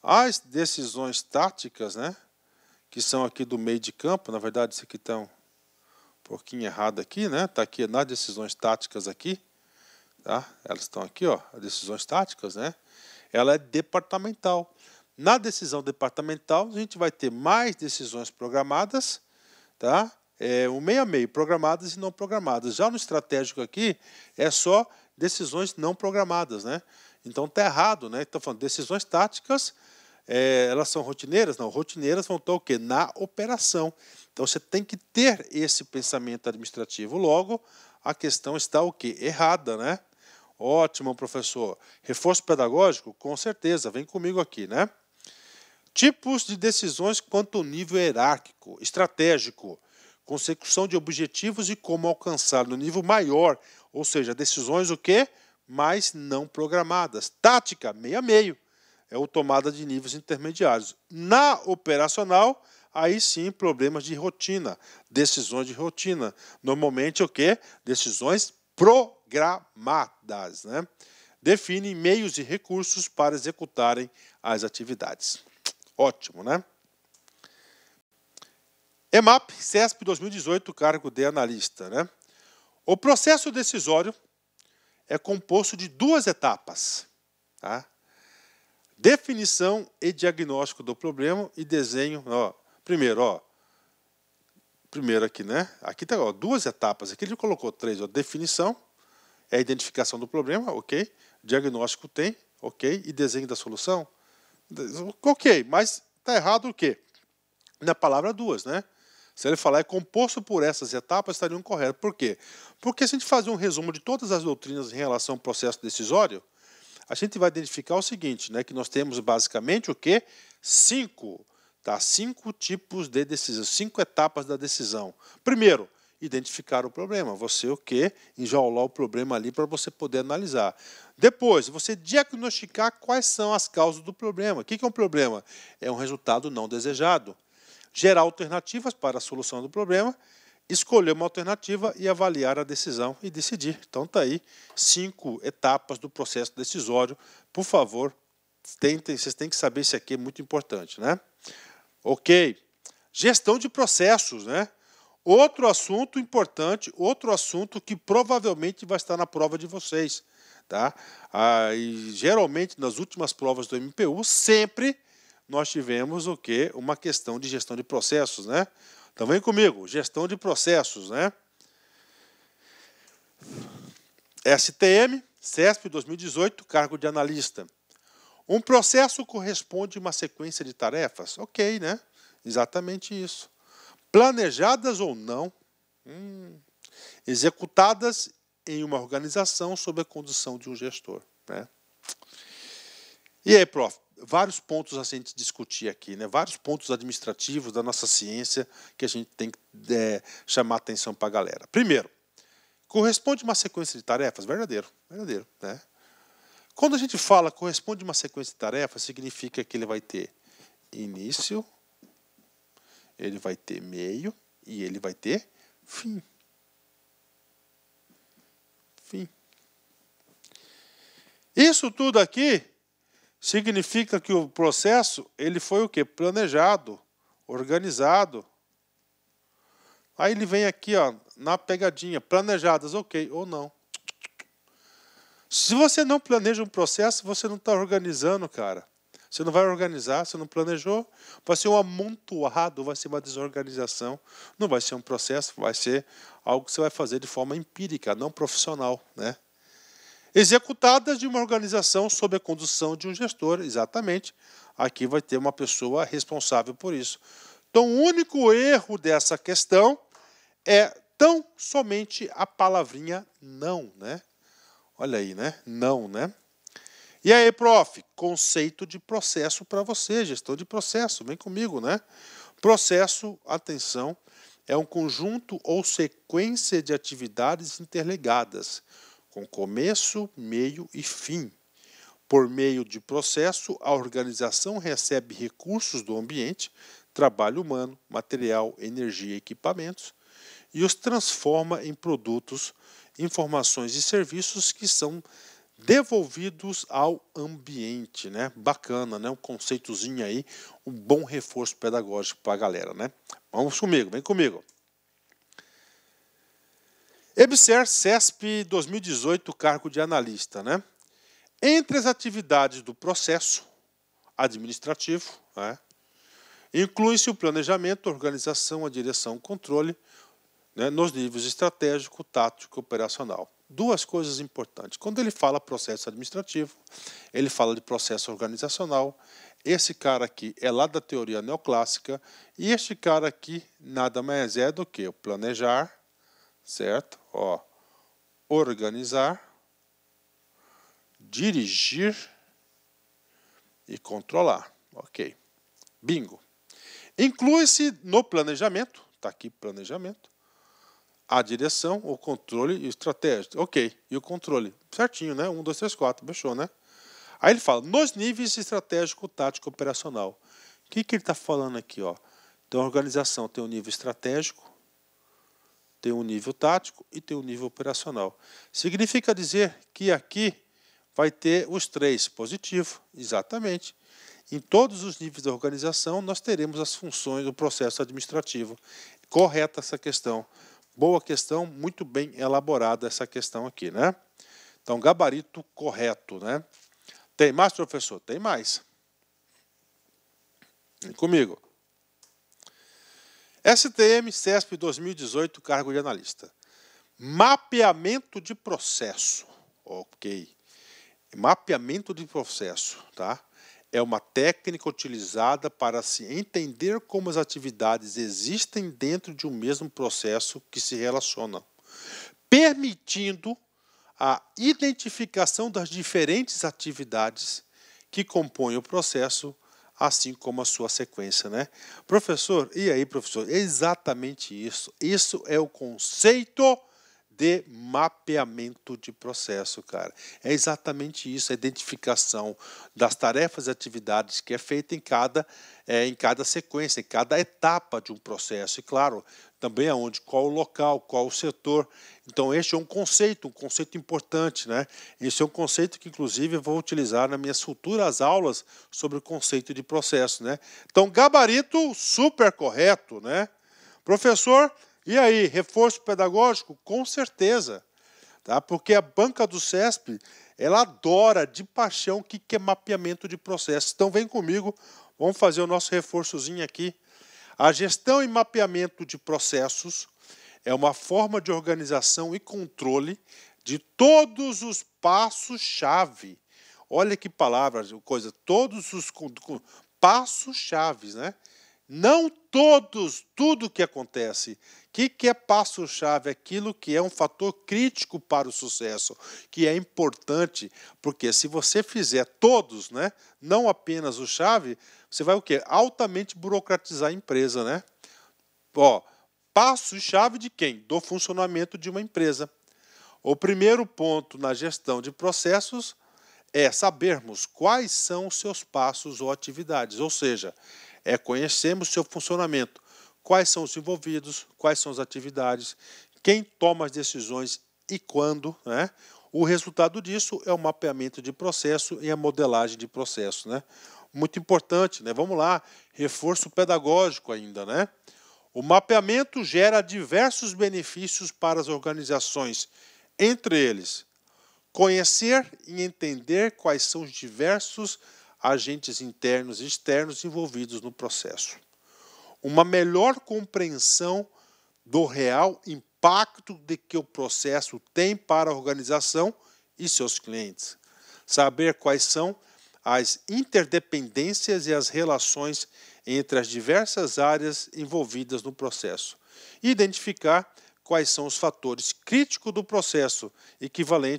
As decisões táticas, né? Que são aqui do meio de campo, na verdade isso aqui está um pouquinho errado aqui, né? Está aqui nas decisões táticas aqui, tá? Elas estão aqui, ó, as decisões táticas, né? Ela é departamental. Na decisão departamental, a gente vai ter mais decisões programadas, tá? O meio a meio, programadas e não programadas. Já no estratégico aqui, é só decisões não programadas, né? Então está errado, né? Estou falando decisões táticas, elas são rotineiras? Não, rotineiras vão estar o quê? Na operação. Então você tem que ter esse pensamento administrativo. Logo, a questão está o quê? Errada, né? Ótimo, professor. Reforço pedagógico? Com certeza, vem comigo aqui, né? Tipos de decisões quanto ao nível hierárquico, estratégico, consecução de objetivos e como alcançar no nível maior, ou seja, decisões o quê? Mais não programadas. Tática, meio a meio, é o tomada de níveis intermediários. Na operacional, aí sim, problemas de rotina, decisões de rotina. Normalmente o quê? Decisões programadas, né? Definem meios e recursos para executarem as atividades. Ótimo, né? EMAP, CESP 2018, cargo de analista, né? O processo decisório é composto de duas etapas, tá? Definição e diagnóstico do problema e desenho, ó. Primeiro aqui, né? Aqui tá, ó, duas etapas. Aqui ele colocou três, ó. Definição é a identificação do problema, ok? Diagnóstico tem, ok? E desenho da solução, ok, mas está errado o quê? Na palavra duas, né? Se ele falar é composto por essas etapas, estariam corretos. Por quê? Porque se a gente fazer um resumo de todas as doutrinas em relação ao processo decisório, a gente vai identificar o seguinte, né, que nós temos basicamente o quê? 5, tá? 5 tipos de decisão, 5 etapas da decisão. Primeiro, identificar o problema. Você o quê? Enjaular o problema ali para você poder analisar. Depois, você diagnosticar quais são as causas do problema. O que é um problema? É um resultado não desejado. Gerar alternativas para a solução do problema, escolher uma alternativa e avaliar a decisão e decidir. Então está aí 5 etapas do processo decisório. Por favor, vocês têm que saber, isso aqui é muito importante, né? Ok. Gestão de processos, né? Outro assunto importante, outro assunto que provavelmente vai estar na prova de vocês, tá? E geralmente nas últimas provas do MPU sempre nós tivemos o quê? Uma questão de gestão de processos, né? Então vem comigo, gestão de processos, né? STM, CESP 2018, cargo de analista. Um processo corresponde a uma sequência de tarefas? Ok, né? Exatamente isso. Planejadas ou não, executadas em uma organização sob a condução de um gestor, né? E aí, prof, vários pontos a gente discutir aqui, né? Vários pontos administrativos da nossa ciência que a gente tem que chamar atenção para a galera. Primeiro, corresponde a uma sequência de tarefas? Verdadeiro, verdadeiro, né? Quando a gente fala corresponde a uma sequência de tarefas, significa que ele vai ter início, ele vai ter meio e ele vai ter fim. Fim. Isso tudo aqui significa que o processo ele foi o quê? Planejado, organizado. Aí ele vem aqui, ó, na pegadinha, planejadas, ok, ou não. Se você não planeja um processo, você não está organizando, cara. Você não vai organizar, você não planejou, vai ser um amontoado, vai ser uma desorganização. Não vai ser um processo, vai ser algo que você vai fazer de forma empírica, não profissional, né? Executadas de uma organização sob a condução de um gestor, exatamente. Aqui vai ter uma pessoa responsável por isso. Então, o único erro dessa questão é tão somente a palavrinha não, né? Olha aí, né? Não, né? E aí, prof, conceito de processo para você, gestão de processo, vem comigo, né? Processo, atenção, é um conjunto ou sequência de atividades interligadas, com começo, meio e fim. Por meio de processo, a organização recebe recursos do ambiente, trabalho humano, material, energia e equipamentos, e os transforma em produtos, informações e serviços que são devolvidos ao ambiente, né? Bacana, né? Um conceitozinho aí, um bom reforço pedagógico para a galera, né? Vamos comigo, vem comigo. EBSER CESP 2018, cargo de analista, né? Entre as atividades do processo administrativo, né, inclui-se o planejamento, a organização, a direção, o controle, né, nos níveis estratégico, tático e operacional. Duas coisas importantes. Quando ele fala processo administrativo, ele fala de processo organizacional. Esse cara aqui é lá da teoria neoclássica e este cara aqui nada mais é do que o planejar, certo? Ó, organizar, dirigir e controlar. Ok. Bingo. Inclui-se no planejamento, está aqui planejamento, a direção, o controle e o estratégia. Ok. E o controle. Certinho, né? 1, 2, 3, 4. Fechou, né? Aí ele fala, nos níveis estratégico, tático, operacional. O que ele está falando aqui? Ó? Então, a organização tem um nível estratégico, tem um nível tático e tem um nível operacional. Significa dizer que aqui vai ter os 3, positivo, exatamente. Em todos os níveis da organização, nós teremos as funções do processo administrativo. Correta essa questão. Boa questão, muito bem elaborada essa questão aqui, né? Então, gabarito correto, né? Tem mais, professor? Tem mais. Vem comigo. STM CESP 2018, cargo de analista. Mapeamento de processo. Ok. Mapeamento de processo, tá? É uma técnica utilizada para se entender como as atividades existem dentro de um mesmo processo que se relacionam, permitindo a identificação das diferentes atividades que compõem o processo, assim como a sua sequência, né? Professor, e aí, professor? É exatamente isso. Isso é o conceito de mapeamento de processo, cara. É exatamente isso, a identificação das tarefas e atividades que é feita em cada sequência, em cada etapa de um processo. E, claro, também aonde, qual o local, qual o setor. Então, este é um conceito importante, né? Esse é um conceito que, inclusive, eu vou utilizar nas minhas futuras aulas sobre o conceito de processo, né? Então, gabarito super correto, né? Professor, e aí, reforço pedagógico? Com certeza, tá? Porque a banca do CESP, ela adora de paixão o que é mapeamento de processo. Então, vem comigo, vamos fazer o nosso reforçozinho aqui. A gestão e mapeamento de processos é uma forma de organização e controle de todos os passos-chave. Olha que palavra, coisa, todos os passos-chave, né? Não todos, tudo que acontece. O que é passo-chave? Aquilo que é um fator crítico para o sucesso, que é importante, porque se você fizer todos, né, não apenas o chave, você vai o quê? Altamente burocratizar a empresa, né? Ó, passo-chave de quem? Do funcionamento de uma empresa. O primeiro ponto na gestão de processos é sabermos quais são os seus passos ou atividades, ou seja, é conhecermos o seu funcionamento, quais são os envolvidos, quais são as atividades, quem toma as decisões e quando, né? O resultado disso é o mapeamento de processo e a modelagem de processo, né? Muito importante, né? Vamos lá, reforço pedagógico ainda, né? O mapeamento gera diversos benefícios para as organizações, entre eles, conhecer e entender quais são os diversos agentes internos e externos envolvidos no processo. Uma melhor compreensão do real impacto de que o processo tem para a organização e seus clientes. Saber quais são as interdependências e as relações entre as diversas áreas envolvidas no processo. E identificar quais são os fatores críticos do processo, equivale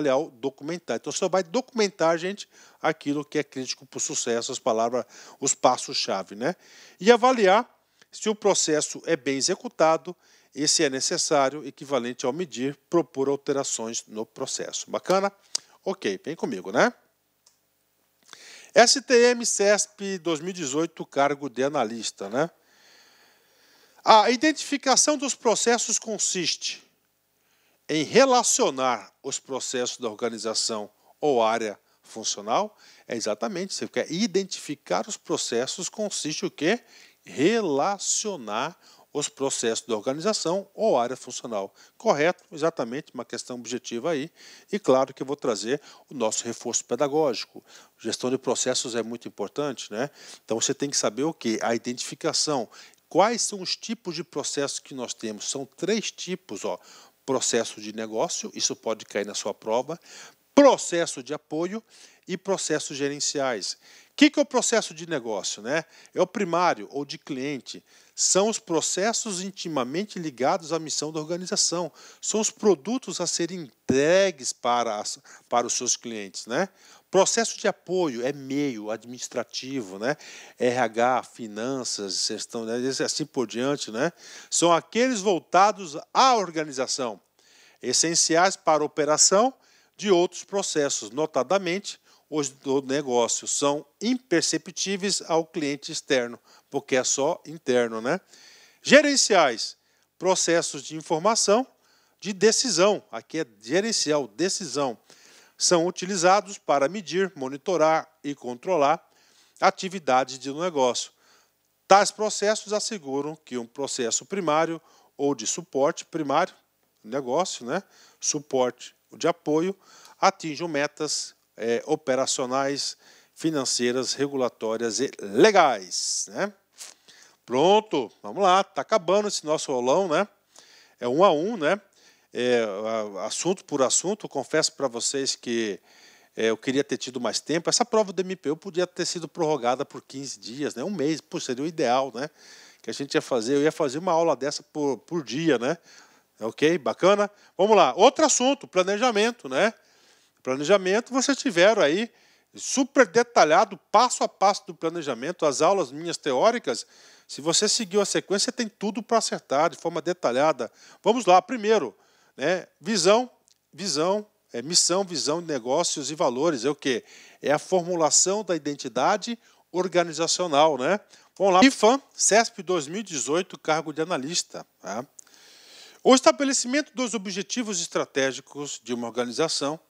ao documentar. Então, só vai documentar, gente, aquilo que é crítico para o sucesso, as palavras, os passos-chave, né? E avaliar se o processo é bem executado e se é necessário, equivalente ao medir, propor alterações no processo. Bacana? Ok, vem comigo, né? STM CESP 2018, cargo de analista, né? A identificação dos processos consiste em relacionar os processos da organização ou área funcional. É exatamente, você quer identificar os processos, consiste o quê? Relacionar os processos da organização ou área funcional. Correto, exatamente, uma questão objetiva aí. E claro que eu vou trazer o nosso reforço pedagógico. Gestão de processos é muito importante, né? Então você tem que saber o quê? A identificação. Quais são os tipos de processos que nós temos? São 3 tipos, ó. Processo de negócio, isso pode cair na sua prova, processo de apoio e processos gerenciais. O que é o processo de negócio, né? É o primário ou de cliente. São os processos intimamente ligados à missão da organização. São os produtos a serem entregues para os seus clientes, né? Processo de apoio é meio administrativo, né? RH, finanças, gestão, né? Assim por diante, né? São aqueles voltados à organização, essenciais para a operação de outros processos, notadamente os do negócio. São imperceptíveis ao cliente externo, porque é só interno, né? Gerenciais, processos de informação, de decisão, aqui é gerencial, decisão, são utilizados para medir, monitorar e controlar atividades de negócio. Tais processos asseguram que um processo primário ou de suporte primário, negócio, né, suporte de apoio, atinjam metas operacionais, financeiras, regulatórias e legais, né? Pronto, vamos lá, está acabando esse nosso aulão, né? É 1 a 1, né? Assunto por assunto, confesso para vocês que eu queria ter tido mais tempo. Essa prova do MPU podia ter sido prorrogada por 15 dias, né? Um mês, seria o ideal, né? Que a gente ia fazer, eu ia fazer uma aula dessa por dia, né? Ok? Bacana? Vamos lá. Outro assunto, planejamento, né? Planejamento, vocês tiveram aí super detalhado, passo a passo do planejamento, as aulas minhas teóricas. Se você seguiu a sequência, tem tudo para acertar de forma detalhada. Vamos lá. Primeiro, né? Missão, visão, negócios e valores. É o quê? É a formulação da identidade organizacional, né? Vamos lá. IFAM, CESP 2018, cargo de analista. Tá? O estabelecimento dos objetivos estratégicos de uma organização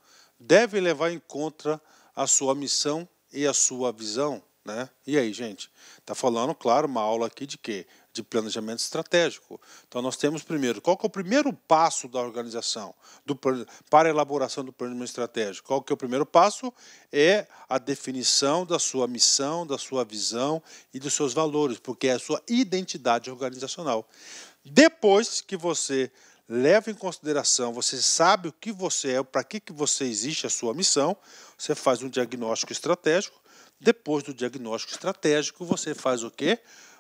deve levar em conta a sua missão e a sua visão, né? E aí, gente? Está falando, claro, uma aula aqui de quê? De planejamento estratégico. Então, nós temos primeiro, qual que é o primeiro passo da organização para a elaboração do planejamento estratégico? Qual que é o primeiro passo? É a definição da sua missão, da sua visão e dos seus valores, porque é a sua identidade organizacional. Depois que você leva em consideração, você sabe o que você é, para que você existe, a sua missão, você faz um diagnóstico estratégico. Depois do diagnóstico estratégico, você faz o quê?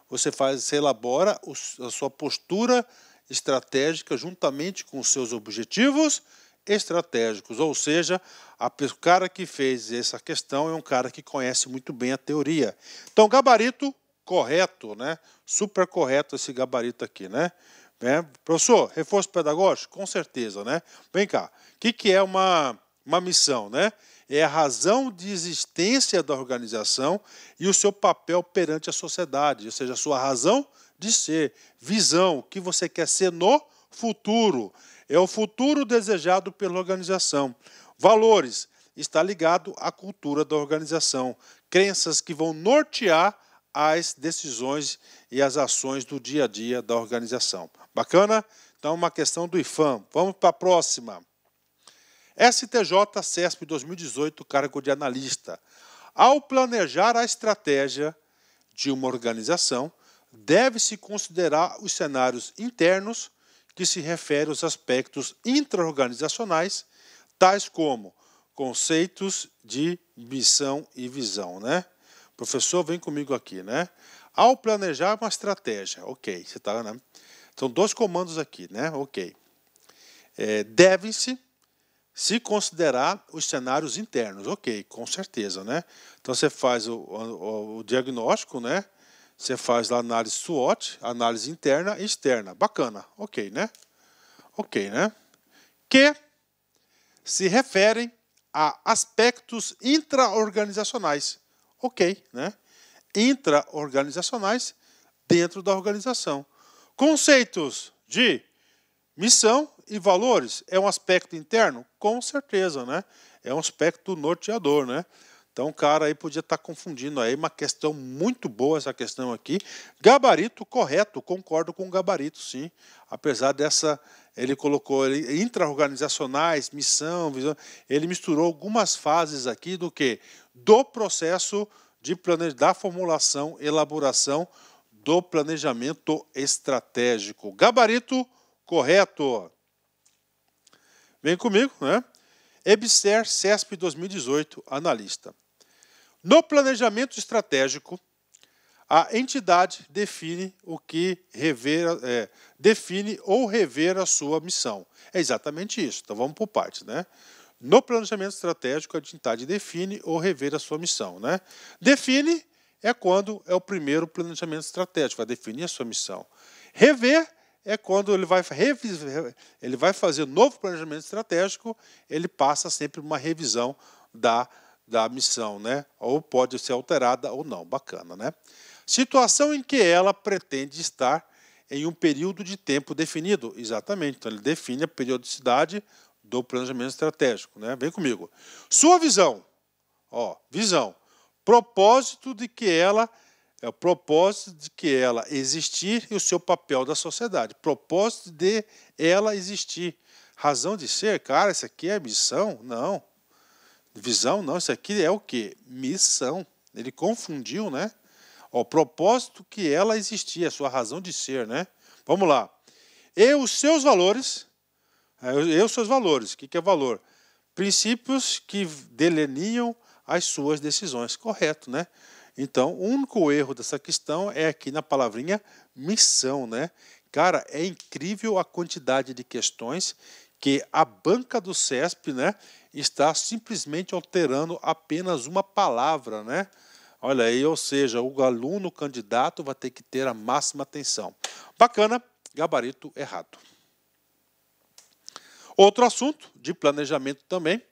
Você elabora a sua postura estratégica juntamente com os seus objetivos estratégicos. Ou seja, o cara que fez essa questão é um cara que conhece muito bem a teoria. Então, gabarito correto, né? Super correto esse gabarito aqui, né? Professor, reforço pedagógico? Com certeza, né? Vem cá, o que é uma missão, né? É a razão de existência da organização e o seu papel perante a sociedade, ou seja, a sua razão de ser, visão, o que você quer ser no futuro. É o futuro desejado pela organização. Valores, está ligado à cultura da organização. Crenças que vão nortear as decisões e as ações do dia a dia da organização. Bacana? Então, uma questão do IFAM. Vamos para a próxima. STJ CESP 2018, cargo de analista. Ao planejar a estratégia de uma organização, deve-se considerar os cenários internos que se referem aos aspectos intra-organizacionais, tais como conceitos de missão e visão, né? Professor, vem comigo aqui, né? Ao planejar uma estratégia, ok, você tá, né? São dois comandos aqui, né? Ok. Devem-se se considerar os cenários internos, ok, com certeza, né? Então você faz o diagnóstico, né? Você faz a análise SWOT, análise interna e externa, bacana, ok, né? Ok, né? Que se referem a aspectos intra-organizacionais, ok, né? Intra-organizacionais dentro da organização. Conceitos de missão e valores é um aspecto interno? Com certeza, né? É um aspecto norteador, né? Então o cara aí podia estar confundindo aí, uma questão muito boa essa questão aqui. Gabarito correto, concordo com o gabarito, sim. Apesar dessa, ele colocou intra-organizacionais, missão, visão, ele misturou algumas fases aqui do que? Do processo da formulação, elaboração do planejamento estratégico. Gabarito correto. Vem comigo, né? EBSER CESP 2018, analista. No planejamento estratégico, a entidade define define ou rever a sua missão. É exatamente isso. Então vamos por partes, né? No planejamento estratégico, a entidade define ou rever a sua missão, né? Define é quando é o primeiro planejamento estratégico, vai definir a sua missão. Rever é quando ele vai fazer novo planejamento estratégico, ele passa sempre uma revisão da missão, né? Ou pode ser alterada ou não. Bacana, né? Situação em que ela pretende estar em um período de tempo definido. Exatamente. Então, ele define a periodicidade do planejamento estratégico, né? Vem comigo. Sua visão. Ó, visão. Propósito de que ela existir e o seu papel da sociedade. Propósito de ela existir. Razão de ser, cara, isso aqui é missão? Não. Visão, não. Isso aqui é o quê? Missão. Ele confundiu, né? O propósito que ela existia, a sua razão de ser, né? Vamos lá. E os seus valores. O que é valor? Princípios que delineam as suas decisões. Correto, né? Então, o único erro dessa questão é aqui na palavrinha missão, né? Cara, é incrível a quantidade de questões que a banca do CESP, né, está simplesmente alterando apenas uma palavra, né? Olha aí, ou seja, o aluno candidato vai ter que ter a máxima atenção. Bacana, gabarito errado. Outro assunto de planejamento também,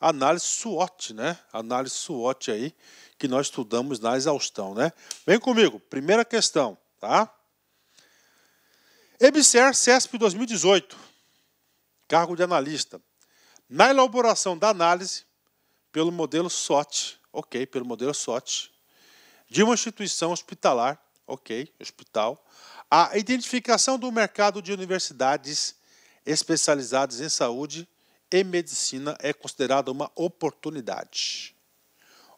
análise SWOT, né? Análise SWOT aí, que nós estudamos na exaustão, né? Vem comigo, primeira questão, tá? EBSER CESP 2018, cargo de analista. Na elaboração da análise, pelo modelo SWOT, ok, pelo modelo SWOT, de uma instituição hospitalar, ok, hospital, a identificação do mercado de universidades especializadas em saúde e medicina é considerada uma oportunidade.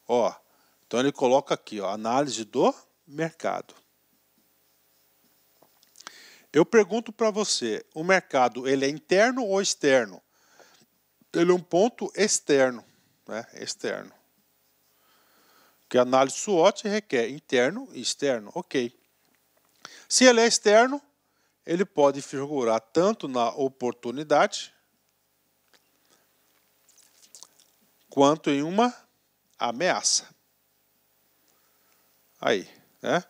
Ó, então ele coloca aqui, ó, análise do mercado. Eu pergunto para você, o mercado ele é interno ou externo? Ele é um ponto externo, né? Externo. Que a análise SWOT requer interno e externo, ok. Se ele é externo, ele pode figurar tanto na oportunidade quanto em uma ameaça. Aí, né?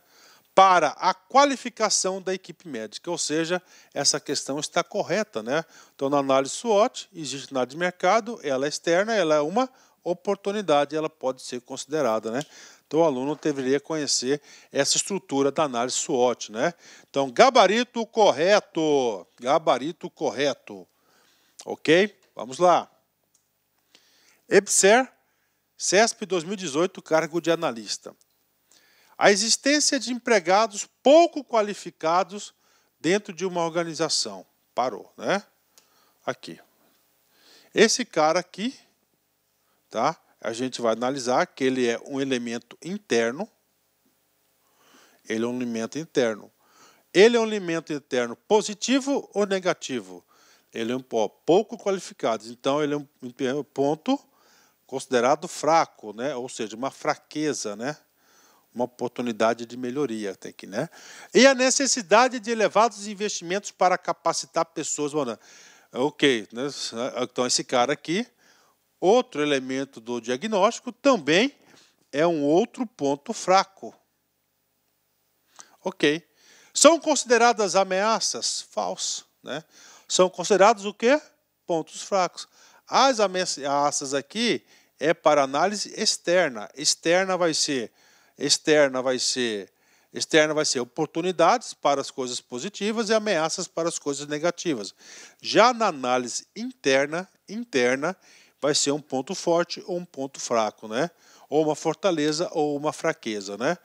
Para a qualificação da equipe médica, ou seja, essa questão está correta, né? Então, na análise SWOT, existe análise de mercado, ela é externa, ela é uma oportunidade, ela pode ser considerada, né? Então, o aluno deveria conhecer essa estrutura da análise SWOT, né? Então, gabarito correto, ok? Vamos lá. EBSER, CESP 2018, cargo de analista. A existência de empregados pouco qualificados dentro de uma organização. Parou, né? Aqui. Esse cara aqui, tá? A gente vai analisar que ele é um elemento interno. Ele é um elemento interno. Ele é um elemento interno positivo ou negativo? Ele é um pouco qualificado. Então, ele é um ponto considerado fraco, né? Ou seja, uma fraqueza, né? Uma oportunidade de melhoria, tem que, né? E a necessidade de elevados investimentos para capacitar pessoas. Ok, né? Então esse cara aqui, outro elemento do diagnóstico, também é um outro ponto fraco. Ok. São consideradas ameaças? Falso, né? São considerados o quê? Pontos fracos. As ameaças aqui é para análise externa. Externa vai ser oportunidades para as coisas positivas e ameaças para as coisas negativas. Já na análise interna vai ser um ponto forte ou um ponto fraco, né? Ou uma fortaleza ou uma fraqueza, né?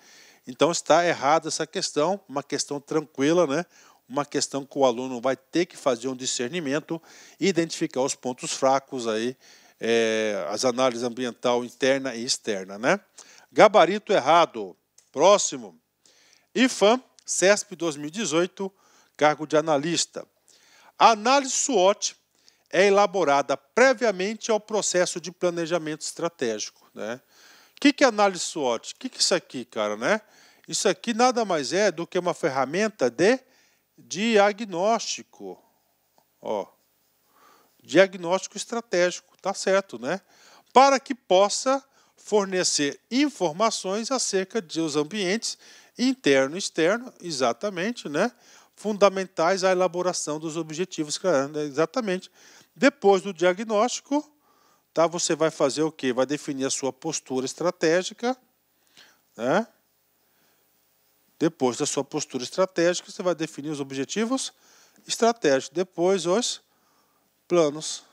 Então está errada essa questão, uma questão tranquila, né? Uma questão que o aluno vai ter que fazer um discernimento e identificar os pontos fracos aí, as análises ambiental interna e externa, né? Gabarito errado. Próximo. IFAM, CESP 2018, cargo de analista. A análise SWOT é elaborada previamente ao processo de planejamento estratégico, né? O que é análise SWOT? O que é isso aqui, cara, né? Isso aqui nada mais é do que uma ferramenta de diagnóstico. Ó, diagnóstico estratégico, tá certo, né? Para que possa fornecer informações acerca dos ambientes interno e externo, exatamente, né? Fundamentais à elaboração dos objetivos, exatamente. Depois do diagnóstico, tá? Você vai fazer o quê? Vai definir a sua postura estratégica, né? Depois da sua postura estratégica, você vai definir os objetivos estratégicos. Depois, os planos.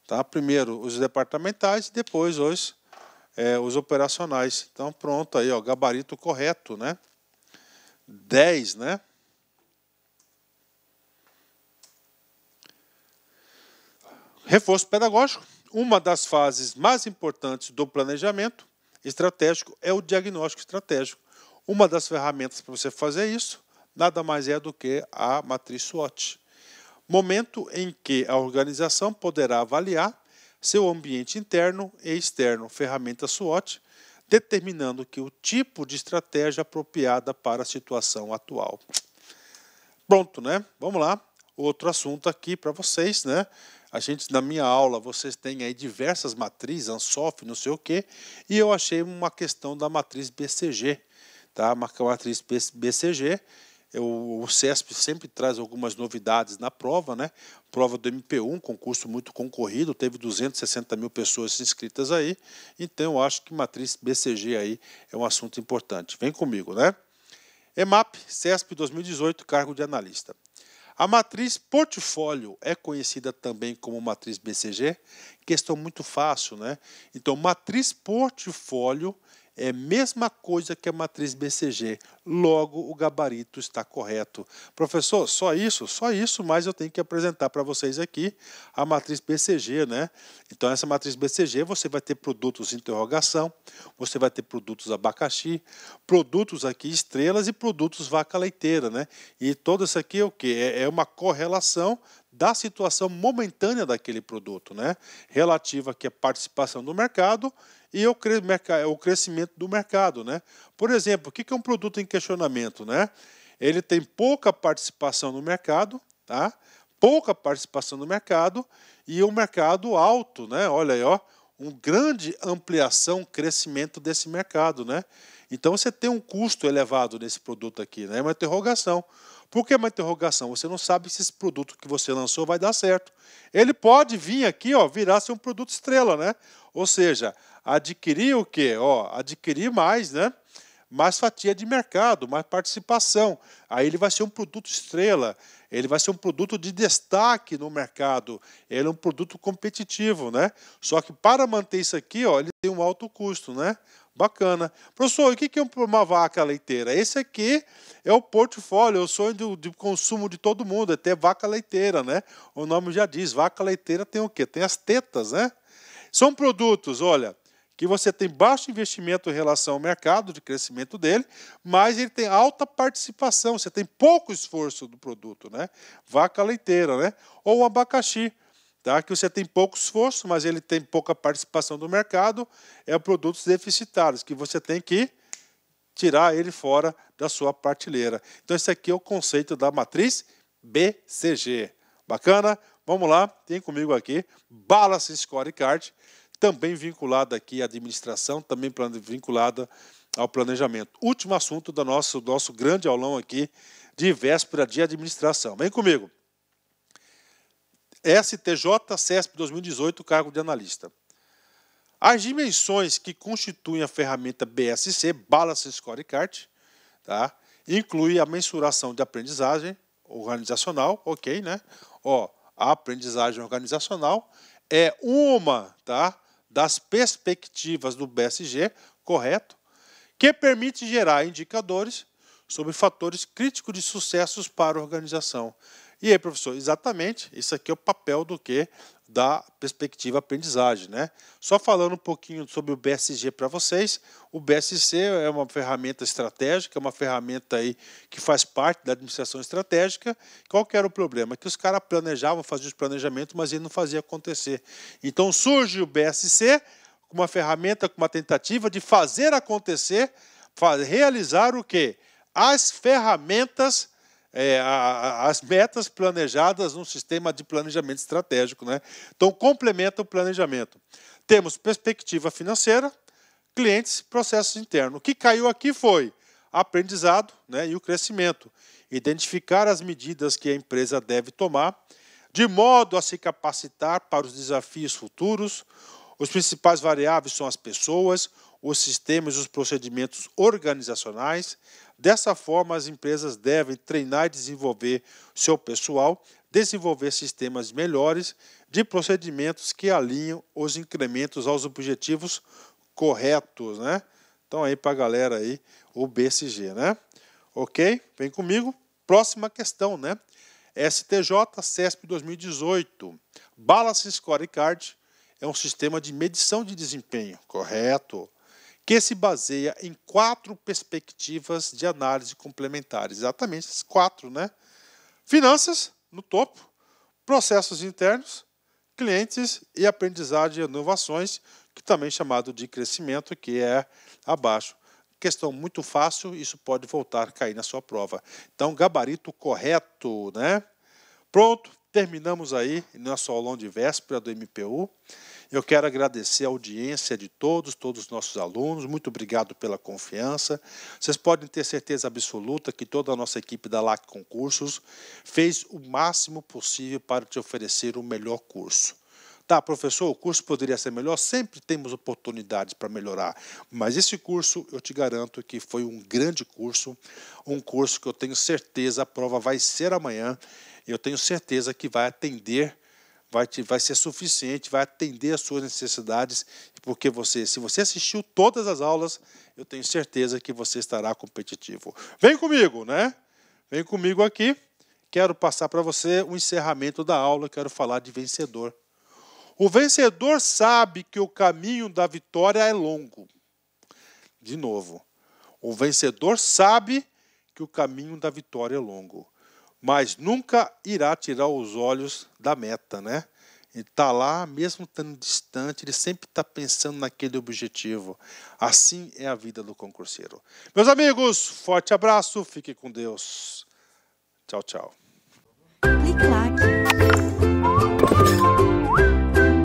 Tá? Primeiro os departamentais e depois os operacionais. Então, pronto, aí, ó, gabarito correto, né? 10, né? Reforço pedagógico. Uma das fases mais importantes do planejamento estratégico é o diagnóstico estratégico. Uma das ferramentas para você fazer isso, nada mais é do que a matriz SWOT. Momento em que a organização poderá avaliar seu ambiente interno e externo, ferramenta SWOT, determinando que o tipo de estratégia apropriada para a situação atual. Pronto, né? Vamos lá. Outro assunto aqui para vocês, né? A gente, na minha aula, vocês têm aí diversas matrizes, Ansoff, não sei o quê, e eu achei uma questão da matriz BCG, tá? A matriz BCG, o CESP sempre traz algumas novidades na prova, né? Prova do MP1, concurso muito concorrido, teve 260 mil pessoas inscritas aí, então eu acho que matriz BCG aí é um assunto importante. Vem comigo, né? EMAP, CESP 2018, cargo de analista. A matriz portfólio é conhecida também como matriz BCG, questão muito fácil, né? Então, matriz portfólio é a mesma coisa que a matriz BCG, logo o gabarito está correto. Professor, só isso? Só isso, mas eu tenho que apresentar para vocês aqui a matriz BCG, né? Então, essa matriz BCG, você vai ter produtos interrogação, você vai ter produtos abacaxi, produtos aqui estrelas e produtos vaca leiteira, né? E todo isso aqui é o quê? É uma correlação da situação momentânea daquele produto, né? Relativa aqui à participação do mercado e o crescimento do mercado, né? Por exemplo, o que é um produto em questionamento, né? Ele tem pouca participação no mercado, tá? Pouca participação no mercado e um mercado alto, né? Olha aí, ó, uma grande ampliação, crescimento desse mercado, né? Então você tem um custo elevado nesse produto aqui, né? É uma interrogação. Por que uma interrogação? Você não sabe se esse produto que você lançou vai dar certo. Ele pode vir aqui, ó, virar ser um produto estrela, né? Ou seja, adquirir o quê? Ó, adquirir mais, né? Mais fatia de mercado, mais participação. Aí ele vai ser um produto estrela, ele vai ser um produto de destaque no mercado, ele é um produto competitivo, né? Só que para manter isso aqui, ó, ele tem um alto custo, né? Bacana. Professor, o que é uma vaca leiteira? Esse aqui é o portfólio, é o sonho de consumo de todo mundo, é ter vaca leiteira, né? O nome já diz, vaca leiteira tem o quê? Tem as tetas, né? São produtos, olha, que você tem baixo investimento em relação ao mercado, de crescimento dele, mas ele tem alta participação, você tem pouco esforço do produto, né? Vaca leiteira, né? Ou o abacaxi, tá? Que você tem pouco esforço, mas ele tem pouca participação do mercado, é produtos deficitários, que você tem que tirar ele fora da sua prateleira. Então esse aqui é o conceito da matriz BCG. Bacana? Vamos lá, tem comigo aqui Balance Scorecard, também vinculada aqui à administração, também vinculada ao planejamento. Último assunto do nosso grande aulão aqui de véspera de administração. Vem comigo. STJ CESP 2018, cargo de analista. As dimensões que constituem a ferramenta BSC, Balance Scorecard, tá? Inclui a mensuração de aprendizagem organizacional, ok, né? Ó, a aprendizagem organizacional é uma, tá, das perspectivas do BSG, correto, que permite gerar indicadores sobre fatores críticos de sucessos para a organização. E aí, professor, exatamente, isso aqui é o papel do quê? Da perspectiva aprendizagem, né? Só falando um pouquinho sobre o BSG para vocês, o BSC é uma ferramenta estratégica, é uma ferramenta aí que faz parte da administração estratégica. Qual que era o problema? Que os caras planejavam, faziam os planejamentos, mas ele não fazia acontecer. Então surge o BSC, com uma ferramenta, com uma tentativa de fazer acontecer, realizar o quê? As ferramentas, as metas planejadas num sistema de planejamento estratégico, né? Então, complementa o planejamento. Temos perspectiva financeira, clientes, processos internos. O que caiu aqui foi aprendizado, né, e o crescimento. Identificar as medidas que a empresa deve tomar, de modo a se capacitar para os desafios futuros. Os principais variáveis são as pessoas, os sistemas e os procedimentos organizacionais. Dessa forma, as empresas devem treinar e desenvolver seu pessoal, desenvolver sistemas melhores de procedimentos que alinham os incrementos aos objetivos corretos, né? Então aí para a galera aí, o BCG, né? Ok? Vem comigo. Próxima questão, né? STJ CESP 2018. Balance Scorecard é um sistema de medição de desempenho, correto? Que se baseia em 4 perspectivas de análise complementares. Exatamente, esses 4, né? Finanças, no topo, processos internos, clientes e aprendizagem e inovações, que também é chamado de crescimento, que é abaixo. questão muito fácil, isso pode voltar a cair na sua prova. Então, gabarito correto, né? Pronto, terminamos aí nosso aulão de véspera do MPU. Eu quero agradecer a audiência de todos os nossos alunos. Muito obrigado pela confiança. Vocês podem ter certeza absoluta que toda a nossa equipe da LAC Concursos fez o máximo possível para te oferecer o melhor curso. Tá, professor, o curso poderia ser melhor? Sempre temos oportunidades para melhorar. Mas esse curso, eu te garanto que foi um grande curso, um curso que eu tenho certeza, a prova vai ser amanhã, e eu tenho certeza que vai atender, vai ser suficiente, vai atender às suas necessidades, porque se você assistiu todas as aulas, eu tenho certeza que você estará competitivo. Vem comigo, né? Vem comigo aqui. Quero passar para você o encerramento da aula, quero falar de vencedor. O vencedor sabe que o caminho da vitória é longo. De novo, o vencedor sabe que o caminho da vitória é longo, mas nunca irá tirar os olhos da meta, né? Ele está lá, mesmo estando distante, ele sempre está pensando naquele objetivo. Assim é a vida do concurseiro. Meus amigos, forte abraço, fique com Deus. Tchau, tchau. Clique like.